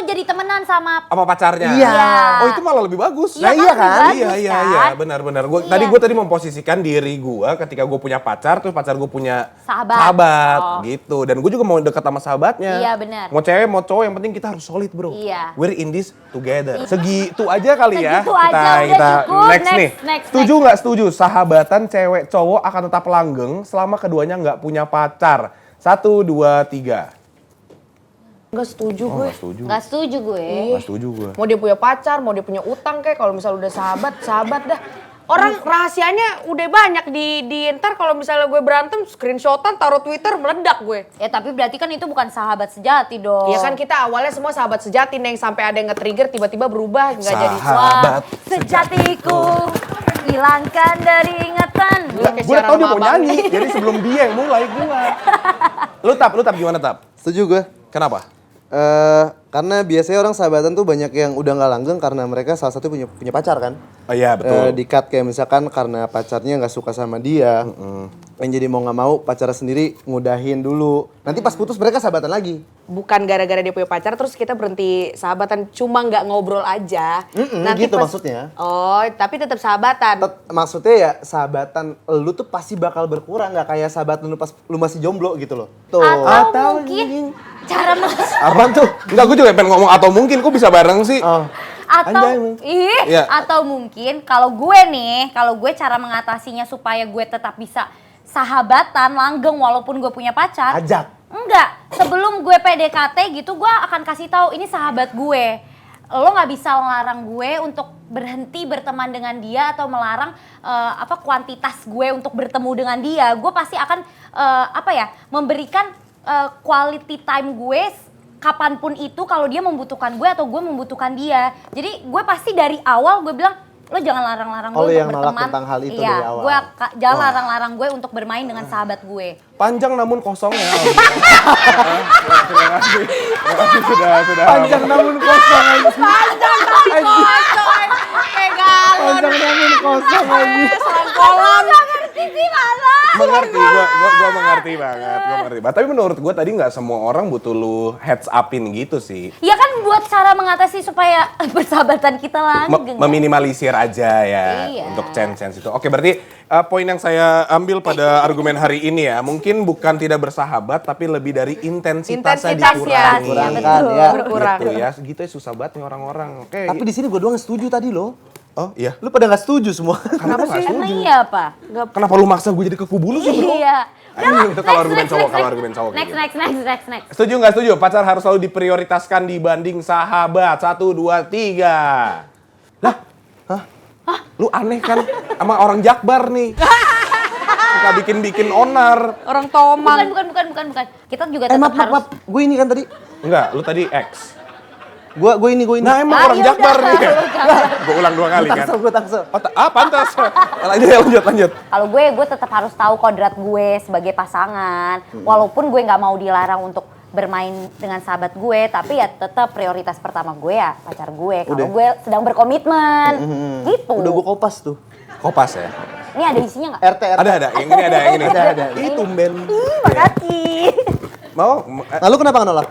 jadi temenan sama Apa pacarnya? Iya. Oh itu malah lebih bagus. Iya, iya kan? lebih bagus, Iya, kan? benar. Iya. Gue tadi memposisikan diri gue ketika gue punya pacar, terus pacar gue punya Sahabat. gitu. Dan gue juga mau deket sama sahabatnya. Iya, benar. Mau cewek, mau cowok, yang penting kita harus solid bro. Iya. We're in this together. Segitu aja kali ya. Segitu aja, udah cukup. Next nih. Next. Setuju nggak setuju? Sahabatan cewek cowok akan tetap langgeng selama keduanya nggak punya pacar. 1, 2, 3. Nggak setuju gue. Nggak setuju gue. Nggak setuju gue. Mau dia punya pacar, mau dia punya utang kayak kalau misalnya udah sahabat dah. Orang rahasianya udah banyak di ntar kalau misalnya gue berantem screenshotan taruh Twitter meledak gue. Ya tapi berarti kan itu bukan sahabat sejati dong. Iya kan kita awalnya semua sahabat sejati Neng sampai ada yang nge-trigger tiba-tiba berubah nggak jadi Sahabat sejatiku hilangkan dari ingatan. Gue udah tau dia mau nyanyi, jadi sebelum dia yang mulai gue. Lu tap gimana tap? Setuju gue. Kenapa? Karena biasanya orang sahabatan tuh banyak yang udah nggak langgeng karena mereka salah satu punya pacar kan. Oh iya betul. Di-cut kayak misalkan karena pacarnya nggak suka sama dia. Yang jadi mau nggak mau pacarnya sendiri ngudahin dulu. Nanti pas putus mereka sahabatan lagi. Bukan gara-gara dia punya pacar terus kita berhenti sahabatan cuma nggak ngobrol aja. Nanti gitu maksudnya. Oh tapi tetap sahabatan. Maksudnya ya sahabatan lu tuh pasti bakal berkurang nggak kayak sahabat lu pas lu masih jomblo gitu loh. Tuh. Atau mungkin cara Apaan tuh? Enggak, gue juga pengen ngomong atau mungkin kok bisa bareng sih. atau mungkin kalau gue cara mengatasinya supaya gue tetap bisa sahabatan langgeng walaupun gue punya pacar. Ajak. Enggak, sebelum gue PDKT gitu gue akan kasih tahu ini sahabat gue. Lo nggak bisa melarang gue untuk berhenti berteman dengan dia atau melarang kuantitas gue untuk bertemu dengan dia. Gue pasti akan memberikan quality time gue kapanpun itu kalau dia membutuhkan gue atau gue membutuhkan dia. Jadi gue pasti dari awal gue bilang lo jangan larang-larang gue untuk yang nolak berteman. tentang hal itu iya, dari awal. Gue jangan larang-larang gue untuk bermain dengan sahabat gue. Panjang namun kosong ya. Terima kasih sudah. Panjang namun kosong aja. Panjang tapi kocok. Kayak galon. Panjang namun kosong aja. Selangkolan. Sisi mana? Mengerti, gua mengerti banget, Tapi menurut gua tadi nggak semua orang butuh lu heads upin gitu sih. Ya kan buat cara mengatasi supaya persahabatan kita langgeng. Meminimalisir aja ya Iya. untuk chance itu. Oke, berarti poin yang saya ambil pada argumen hari ini ya, mungkin bukan tidak bersahabat tapi lebih dari intensitasnya dikurangi. Kurangkan ya. Berkurang. Gitu ya, segitu ya susah banget nih orang-orang. Oke. Tapi di sini gue doang yang setuju tadi loh. Oh iya. Lu pada nggak setuju semua. Kenapa nggak Emang setuju? iya apa? Kenapa lu maksa gue jadi ke kubu lu sih bro? Iya. Itu kalau argumen cowok, kalau argumen cowok. kayak gitu. Next. Setuju nggak setuju? Pacar harus selalu diprioritaskan dibanding sahabat. 1, 2, 3. Lah? Hah? Lu aneh kan? Sama orang Jakbar nih. Suka bikin onar. Orang Tomang. Bukan. Kita juga tetap harus. Maaf. Gue ini kan tadi. Enggak, lu tadi X. Gue ini. Nah emang orang ya Jakbar udah, nih. lu Jakbar. Gue ulang 2 kali kan. Gue tangsel. Pantas. Lanjut. Kalau gue tetap harus tahu kodrat gue sebagai pasangan. Walaupun gue nggak mau dilarang untuk bermain dengan sahabat gue, tapi ya tetap prioritas pertama gue ya pacar gue. Kalau gue sedang berkomitmen, gitu. Udah gue kopas tuh. Kopas ya? Ini ada isinya nggak? RT. Ada. Yang ini ada, yang ini. Ada. Ih, tumben. Makasih. Mau? Lalu kenapa nggak nolak?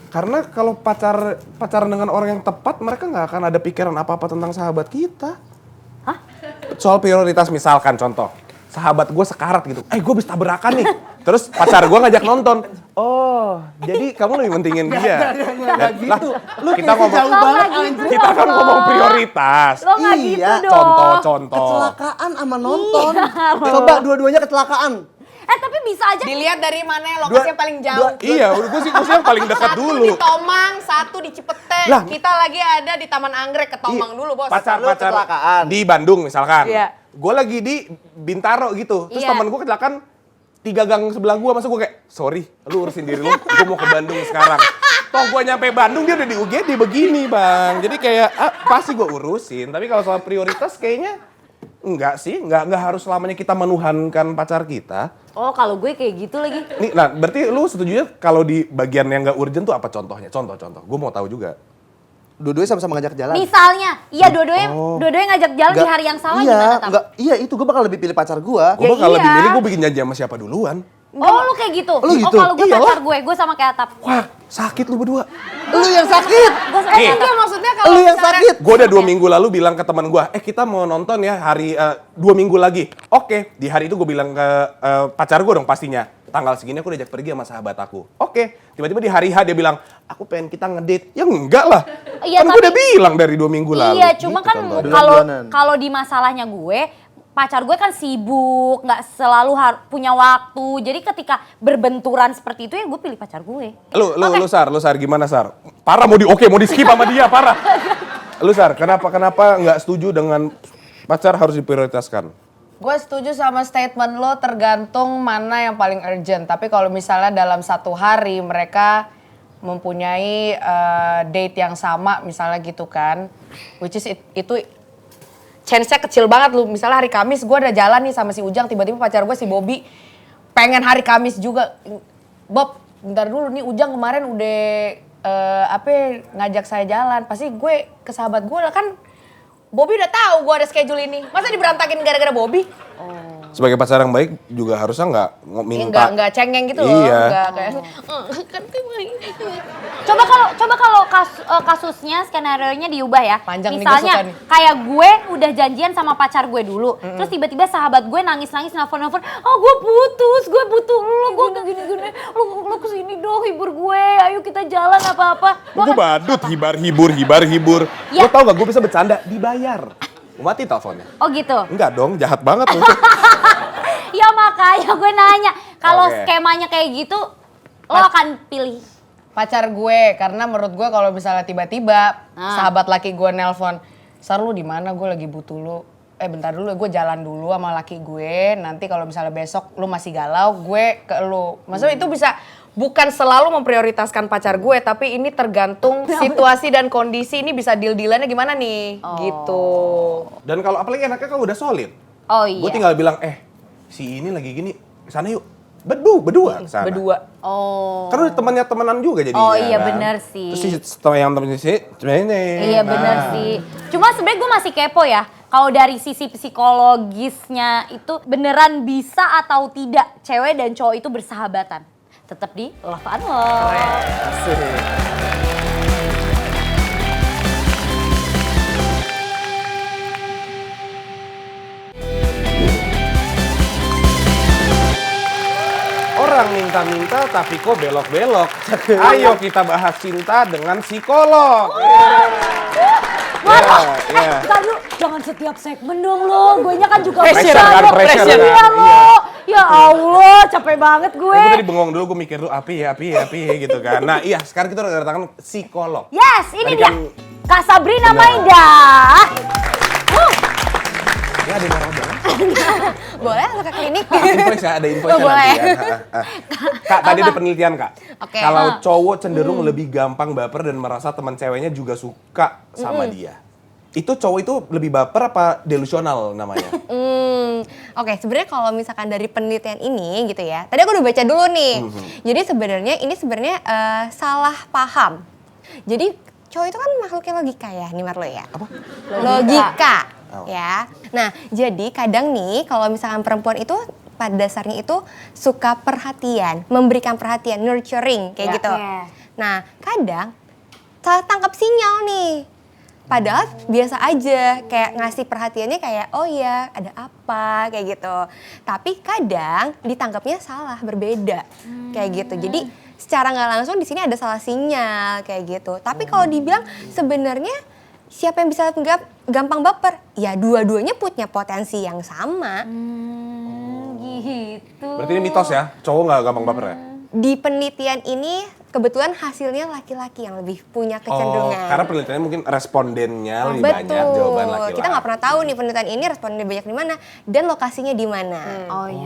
Karena kalau pacaran dengan orang yang tepat, mereka nggak akan ada pikiran apa-apa tentang sahabat kita. Hah? Soal prioritas, misalkan contoh, sahabat gue sekarat gitu, gue habis tabrakan nih. Terus pacar gue ngajak nonton. Oh, jadi kamu lebih mentingin dia. Nggak gitu. Lu kita kayak jauh banget. kita kan ngomong prioritas. Lo nggak gitu Iya, dong. Contoh. Kecelakaan sama nonton. Coba dua-duanya kecelakaan. Tapi bisa aja. Dilihat dari mana lokasi yang paling jauh. Iya, gue sih yang paling dekat Satu dulu. di Tomang, satu di Cipete. Lah. Kita lagi ada di Taman Anggrek, ke Tomang dulu, Bos. Pacar kecelakaan. di Bandung misalkan. Iya. Gue lagi di Bintaro gitu. Terus Iya. teman gue kecelakaan 3 gang sebelah gue, masa gue kayak, sorry, lu urusin diri lu, gue mau ke Bandung sekarang. Toh gue nyampe Bandung, dia udah di UGD begini bang. Jadi kayak, pasti gue urusin. Tapi kalau soal prioritas kayaknya, enggak sih. Enggak harus selamanya kita menuhankan pacar kita. Oh, kalau gue kayak gitu lagi. Nih, nah berarti lu setuju kalau di bagian yang nggak urgent tuh apa contohnya? Contoh. Gue mau tahu juga. Dua-duanya sama-sama ngajak jalan. Misalnya, iya dua-duanya ngajak jalan di hari yang salah gimana, Tam? Iya, itu gue bakal lebih pilih pacar gue. Gue bakal lebih iya. milih gue bikin janji sama siapa duluan. Oh, lu kayak gitu? Lu gitu? Oh, kalau gue Iyalah. pacar gue sama kayak Atap. Wah, sakit lu berdua. Lu yang sakit. Gue sama kayak Atap. Enggak, maksudnya kalau Lu yang misalnya- sakit. Gue udah 2 minggu lalu bilang ke teman gue, kita mau nonton ya hari 2 minggu lagi. Oke, di hari itu gue bilang ke pacar gue dong pastinya. Tanggal segini aku diajak pergi sama sahabat aku. Oke, tiba-tiba di hari H dia bilang, aku pengen kita ngedate. Ya enggak lah. Iya, Kan gue udah bilang dari 2 minggu lalu. Iya, cuma Gitu kan contohnya. kalau di masalahnya gue, pacar gue kan sibuk, nggak selalu punya waktu. Jadi ketika berbenturan seperti itu ya gue pilih pacar gue. Lu Sar, gimana Sar? Parah mau di skip sama dia, parah. Lu Sar, kenapa nggak setuju dengan pacar harus diprioritaskan? Gue setuju sama statement lo, tergantung mana yang paling urgent. Tapi kalau misalnya dalam 1 hari mereka mempunyai date yang sama misalnya gitu kan, which is itu chance-nya kecil banget lu. Misalnya hari Kamis gue udah jalan nih sama si Ujang, tiba-tiba pacar gue si Bobby pengen hari Kamis juga. Bob, bentar dulu nih, Ujang kemarin udah ngajak saya jalan. Pasti gue ke sahabat gue lah, kan Bobby udah tahu gue ada schedule ini. Masa diberantakin gara-gara Bobby? Sebagai pacar yang baik juga harusnya nggak minta. Enggak cengeng gitu loh. Iya. Enggak kayak kan Coba kalau kasusnya, skenario-nya diubah ya. Panjang nih, Misalnya gue suka nih. kayak gue udah janjian sama pacar gue dulu. Terus tiba-tiba sahabat gue nangis-nangis nelfon-nelfon, "Oh, gue butuh lo, gue gini-gini. Lo kesini dong, hibur gue. Ayo kita jalan apa-apa." Gue badut, hibur. Ya. Lo tau gak gue bisa bercanda, dibayar. Gue mati teleponnya. Oh gitu. Enggak dong, jahat banget lu. Ya makanya gue nanya, kalau Oke. skemanya kayak gitu, lo akan pilih pacar gue, karena menurut gue kalau misalnya tiba-tiba sahabat laki gue nelpon, "Sar, lu di mana? Gue lagi butuh lu. Bentar dulu, gue jalan dulu sama laki gue. Nanti kalau misalnya besok lu masih galau, gue ke lu." Maksudnya itu bisa bukan selalu memprioritaskan pacar gue, tapi ini tergantung situasi dan kondisi. Ini bisa deal-dealannya gimana nih, gitu. Dan kalau apalagi anaknya kan udah solid. Oh iya. Gue tinggal bilang, si ini lagi gini, kesana yuk. Berdua kesana. Oh. Kan udah temenan juga jadinya. Oh iya, kan? bener sih. Terus yang temennya sih, Iya bener sih. Cuma sebenarnya gue masih kepo ya. kalau dari sisi psikologisnya itu beneran bisa atau tidak cewek dan cowok itu bersahabatan? Tetap di Love and Love. Orang minta-minta tapi kok belok-belok. Ayo kita bahas cinta dengan psikolog. Ntar lu jangan setiap segmen dong lo, gue nya kan juga Pressure kan, pressure kan. Iya lo. Ya Allah, capek banget gue. Gue tadi bengong dulu, gue mikir dulu api ya gitu kan. Nah iya, sekarang kita udah kedatangan psikolog. Yes, ini Tadi dia. kan- Kak Sabrina Benar. Maida. Ya ada yang marah Boleh langsung ke klinik? Invoice ya, ada invoice boleh. nanti kan. Kak, tadi ada penelitian Kak. Oke. Kalau cowok cenderung lebih gampang baper dan merasa teman ceweknya juga suka sama dia. Itu cowok itu lebih baper apa delusional namanya? Oke, sebenarnya kalau misalkan dari penelitian ini gitu ya, tadi aku udah baca dulu nih. Jadi sebenarnya ini salah paham. Jadi cowok itu kan makhluknya logika ya, nih Marlo ya. Apa? Logika. Ya. Nah, jadi kadang nih kalau misalkan perempuan itu pada dasarnya itu suka perhatian, memberikan perhatian, nurturing kayak gitu. Nah, kadang salah tangkap sinyal nih. Padahal biasa aja, kayak ngasih perhatiannya kayak oh ya ada apa kayak gitu. Tapi kadang ditangkapnya salah, berbeda kayak gitu. Jadi secara nggak langsung di sini ada salah sinyal kayak gitu. Tapi kalau dibilang sebenarnya siapa yang bisa gampang baper? Ya dua-duanya punya potensi yang sama. Gitu. Berarti ini mitos ya, cowok nggak gampang baper ya? Di penelitian ini kebetulan hasilnya laki-laki yang lebih punya kecenderungan. Karena penelitiannya mungkin respondennya lebih banyak jawaban laki-laki. Kita nggak pernah tahu nih penelitian ini respondennya banyak di mana dan lokasinya di mana.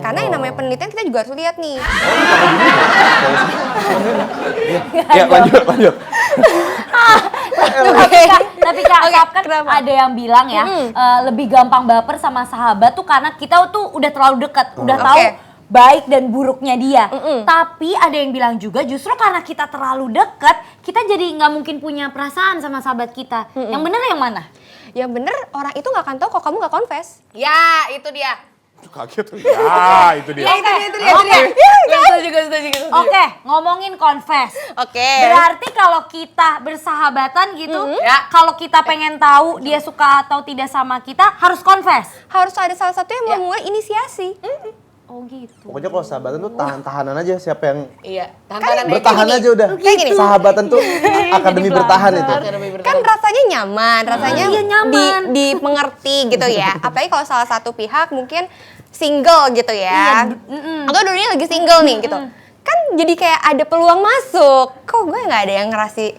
Karena yang namanya penelitian kita juga harus lihat nih. Ya lanjut. Tapi Kak, kan ada yang bilang ya lebih gampang baper sama sahabat tuh karena kita tuh udah terlalu dekat, udah tahu baik dan buruknya dia. Tapi ada yang bilang juga justru karena kita terlalu dekat, kita jadi nggak mungkin punya perasaan sama sahabat kita. Yang bener yang mana? Yang bener orang itu nggak akan tahu kalau kamu nggak confess. Ya, itu dia. Kaget. Ya, itu dia. Itu dia. Setuju. Oke, ngomongin confess. Oke. Berarti kalau kita bersahabatan gitu, ya kalau kita pengen tahu dia suka atau tidak sama kita, harus confess. Harus ada salah satu yang memulai inisiasi. Oh gitu. Pokoknya kalau sahabatan tuh tahan-tahanan aja siapa yang Iya, bertahan aja udah. Kayak gini. Sahabatan tuh akademi bertahan itu. Kan rasanya nyaman, rasanya Iya, nyaman. dimengerti gitu ya. Apalagi kalau salah satu pihak mungkin single gitu ya. Atau dulunya lagi single nih gitu. Kan jadi kayak ada peluang masuk. Kok gue nggak ada yang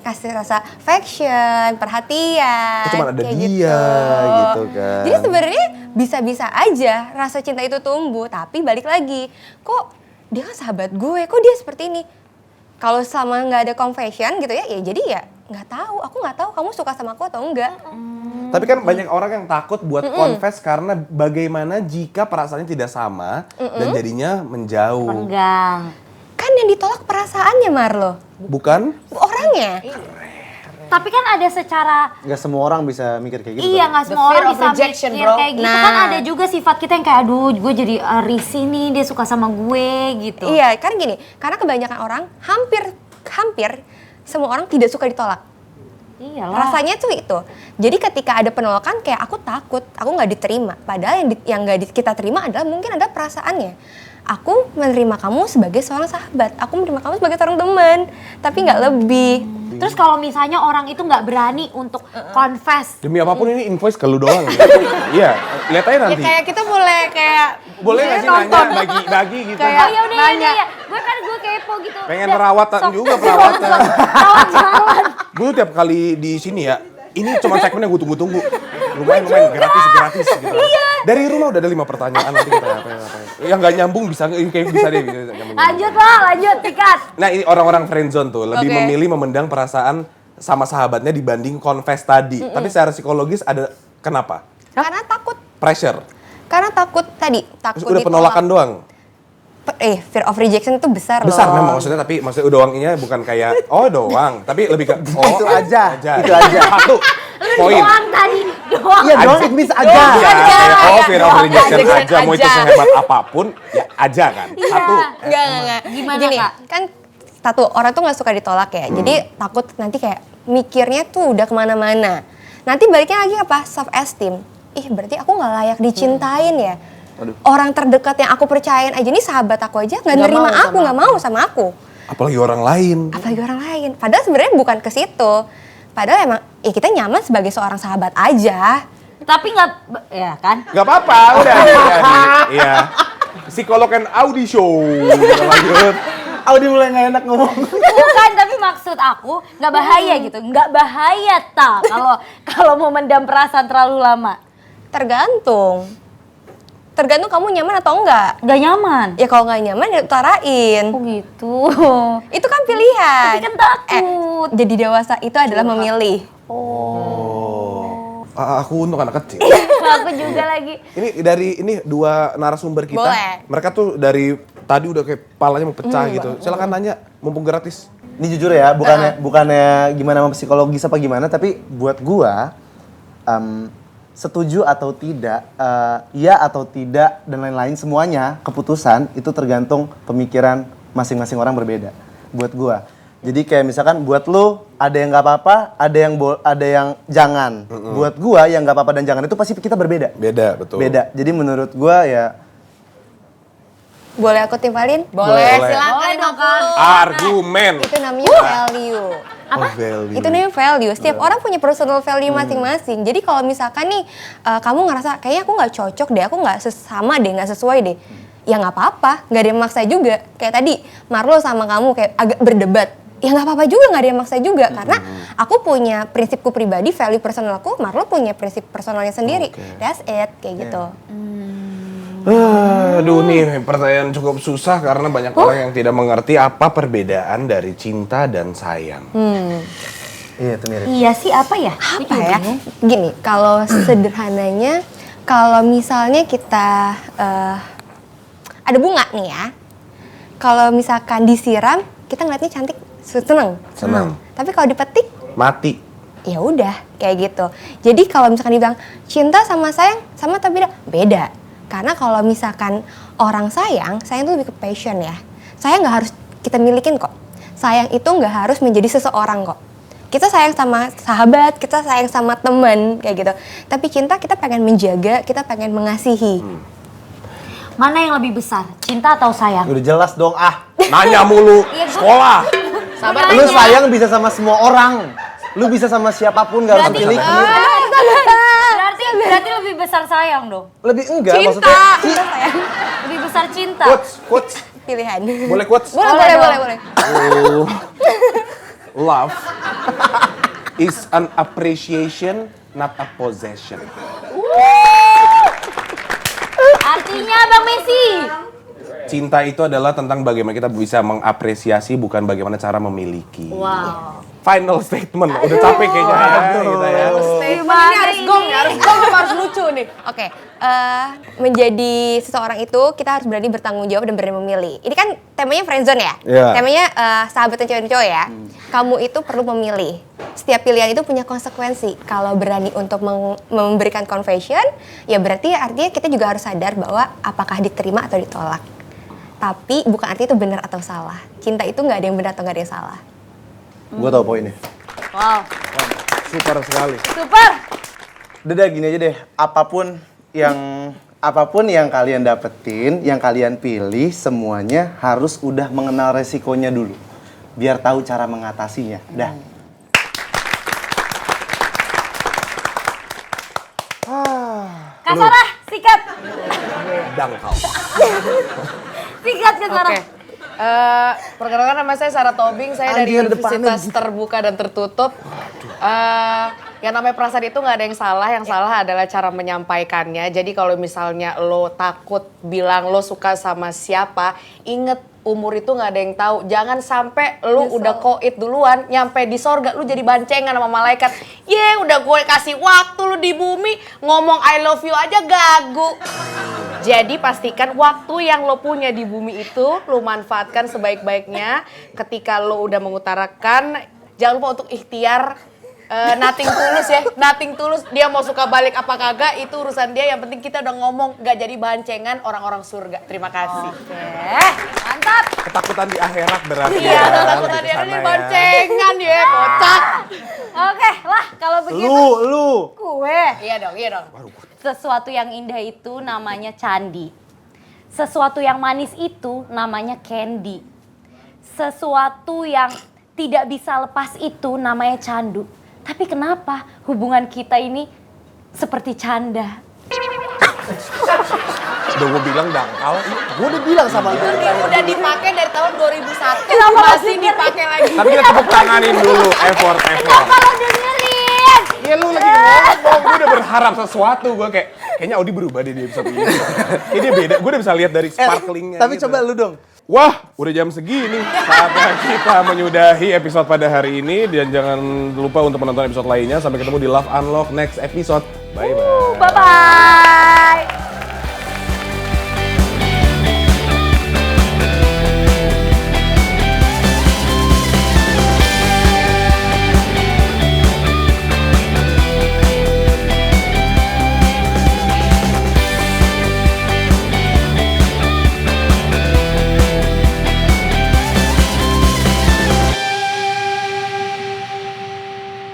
kasih rasa affection, perhatian. Cuma ada kayak dia gitu kan. Jadi sebenarnya bisa-bisa aja rasa cinta itu tumbuh, tapi balik lagi, kok dia kan sahabat gue, kok dia seperti ini? Kalau selama nggak ada confession gitu ya jadi ya nggak tahu, aku nggak tahu kamu suka sama aku atau enggak. Tapi kan banyak orang yang takut buat confess karena bagaimana jika perasaannya tidak sama dan jadinya menjauh. Renggang. Kan yang ditolak perasaannya Marlo, Bukan? orangnya. Tapi kan ada secara Nggak semua orang bisa mikir kayak gitu. iya kan? nggak The semua fear orang of bisa rejection, mikir bro. kayak gitu Nah. kan ada juga sifat kita yang kayak aduh gue jadi risih nih dia suka sama gue gitu. Iya, kan gini, karena kebanyakan orang hampir semua orang tidak suka ditolak. Iyalah. Rasanya tuh itu. Jadi ketika ada penolakan kayak aku takut, aku nggak diterima. Padahal yang nggak kita terima adalah mungkin ada perasaannya. Aku menerima kamu sebagai seorang sahabat, aku menerima kamu sebagai seorang teman, tapi nggak lebih. Terus kalau misalnya orang itu nggak berani untuk confess, Demi apapun ini invoice ke lu doang. Iya, lihat aja Ya nanti. kayak kita boleh kayak Boleh nggak sih nanya bagi-bagi gitu? Kayak- oh ya udah nanya. ya, gue kepo gitu. Pengen Udah, perawatan sok. juga perawatan. Rawat jalan. Gue tiap kali di sini ya, ini cuma segmen yang gue tunggu-tunggu. Lumayan gratis gitu. Dari rumah udah ada 5 pertanyaan nanti kita apa. Yang nggak nyambung bisa kayak bisa deh. Nyambung. Lanjut tiket. Nah ini orang-orang friendzone tuh lebih Oke. memilih memendam perasaan sama sahabatnya dibanding confess tadi. Tapi secara psikologis ada kenapa? Karena takut. Pressure. Karena takut tadi, takut Terus udah ditolak. penolakan doang. Fear of rejection itu besar loh. Besar memang maksudnya, tapi maksudnya doangnya bukan kayak oh doang, tapi lebih ke oh Itu aja. Satu poin. Doang tadi doang. Iya dong, it means aja. Oh, fear of rejection aja. Mau itu sehebat apapun, ya aja kan. Satu. Enggak. Gimana, Gini, Kak? kan satu, orang tuh nggak suka ditolak ya. Jadi takut nanti kayak mikirnya tuh udah kemana-mana. Nanti baliknya lagi apa? Self esteem. Ih, berarti aku nggak layak dicintain ya. Orang terdekat yang aku percayain aja, nih sahabat aku aja nggak nerima aku, nggak mau sama aku. Apalagi orang lain. Apalagi orang lain. Padahal sebenarnya bukan ke situ. Padahal emang ya kita nyaman sebagai seorang sahabat aja. Tapi nggak, ya kan? Gak apa-apa, udah. Iya. Psikolog and Audi show. Kita lanjut. Audi mulai nggak enak ngomong. Bukan, tapi maksud aku nggak bahaya gitu. Nggak bahaya kalau mau mendam perasaan terlalu lama. Tergantung kamu nyaman atau enggak. Nggak nyaman. Ya kalau nggak nyaman ya utarain. Oh gitu. Itu kan pilihan. Tapi kan takut. Jadi dewasa itu adalah memilih. Aku untuk anak kecil. Aku juga lagi. Ini dua narasumber kita. Boleh. Mereka tuh dari tadi udah kayak palanya mau pecah gitu. Silakan nanya, mumpung gratis. Ini jujur ya, bukannya gimana sama psikologis apa gimana, tapi buat gua setuju atau tidak, iya atau tidak dan lain-lain semuanya keputusan itu tergantung pemikiran masing-masing orang berbeda. Buat gua. Jadi kayak misalkan buat lu ada yang nggak apa-apa, ada yang jangan. Buat gua yang nggak apa-apa dan jangan itu pasti kita berbeda. Beda, betul. Beda. Jadi menurut gua ya. Boleh aku timpalin? Boleh. Silakan Boleh dong, 50. Argumen. Itu namanya value. Apa? Value. Itu namanya value. Setiap orang punya personal value masing-masing. Jadi kalau misalkan nih kamu ngerasa kayaknya aku nggak cocok deh, aku nggak sama deh, nggak sesuai deh. Ya nggak apa-apa, nggak ada yang maksa juga. Kayak tadi Marlo sama kamu kayak agak berdebat. Ya nggak apa-apa juga, nggak ada yang maksa juga. Karena aku punya prinsipku pribadi, value personalku, Marlo punya prinsip personalnya sendiri. That's it, kayak gitu. Aduh nih pertanyaan cukup susah karena banyak orang yang tidak mengerti apa perbedaan dari cinta dan sayang. Iya itu mirip. Iya sih, apa ya? Apa ya? Gini, kalau sederhananya, kalau misalnya kita ada bunga nih ya, kalau misalkan disiram, kita ngeliatnya cantik, seneng. Tapi kalau dipetik, Mati. ya udah kayak gitu. Jadi kalau misalkan dibilang cinta sama sayang sama atau beda. Karena kalau misalkan orang sayang tuh lebih ke passion ya. Sayang nggak harus kita milikin kok. Sayang itu nggak harus menjadi seseorang kok. Kita sayang sama sahabat, kita sayang sama teman kayak gitu. Tapi cinta kita pengen menjaga, kita pengen mengasihi. Mana yang lebih besar, cinta atau sayang? Udah jelas dong Nanya mulu. Iya, Sekolah. Sabar. Lu sayang bisa sama semua orang. Lu bisa sama siapapun gak harus memiliki. Berarti lebih besar sayang dong. Lebih enggak Cinta. maksudnya. Lebih besar cinta. Quotes. Pilihan. Boleh quotes? Boleh. Love is an appreciation, not a possession. Artinya Bang Messi. Cinta itu adalah tentang bagaimana kita bisa mengapresiasi, bukan bagaimana cara memiliki. Wow. Final statement. Udah capek kayaknya kita ya. Statement ini harus gong apa harus lucu nih? Oke, menjadi seseorang itu kita harus berani bertanggung jawab dan berani memilih. Ini kan temanya friendzone ya? Iya. Temanya sahabat dan cowok ya. Kamu itu perlu memilih. Setiap pilihan itu punya konsekuensi. Kalau berani untuk memberikan confession, ya berarti artinya kita juga harus sadar bahwa apakah diterima atau ditolak. Tapi bukan artinya itu benar atau salah. Cinta itu nggak ada yang benar atau nggak ada yang salah. Gue tau poinnya. Wow. Super sekali. Super. Udah gini aja deh, apapun yang kalian dapetin, yang kalian pilih, semuanya harus udah mengenal resikonya dulu. Biar tahu cara mengatasinya. Dah. Kak Sarah, sikat. Dangkal. Sikat Kak Sarah. Oke. Perkenalkan nama saya Sarah Tobing, saya dari Universitas Terbuka dan Tertutup. Yang namanya perasaan itu nggak ada yang salah adalah cara menyampaikannya. Jadi kalau misalnya lo takut bilang lo suka sama siapa, inget umur itu nggak ada yang tahu. Jangan sampai lo udah koit duluan, nyampe di sorga lo jadi bancengan sama malaikat. Udah gue kasih waktu lo di bumi, ngomong I love you aja gagu. Jadi pastikan waktu yang lo punya di bumi itu lo manfaatkan sebaik-baiknya. Ketika lo udah mengutarakan, jangan lupa untuk ikhtiar Nothing tulus ya, nothing tulus. Dia mau suka balik apa kagak itu urusan dia. Yang penting kita udah ngomong gak jadi bahan cengan orang-orang surga. Terima kasih. Mantap. Ketakutan di akhirat berarti. Iya, ketakutan dia ini bahan cengan ya, kocak. Oke lah kalau begitu. Lu. Gue. Iya dong. Sesuatu yang indah itu namanya candi. Sesuatu yang manis itu namanya candy. Sesuatu yang tidak bisa lepas itu namanya candu. Tapi kenapa hubungan kita ini seperti canda? Udah gue bilang dangkal. Gue udah bilang sama lu. Udah dipakai dari tahun 2001. Kenapa Masih dipakai lagi. Tapi kita tepuk tanganin dulu, effort. Kenapa lo dengerin? Iya lu lagi ngomong, gue udah berharap sesuatu. Gue kayaknya Audi berubah deh di episode ini. Ini dia beda, gue udah bisa lihat dari sparklingnya. Tapi gitu. coba lu dong. Wah, udah jam segini. Saatnya kita menyudahi episode pada hari ini. Dan jangan lupa untuk menonton episode lainnya. Sampai ketemu di Love Unlock next episode. Bye-bye. Bye-bye.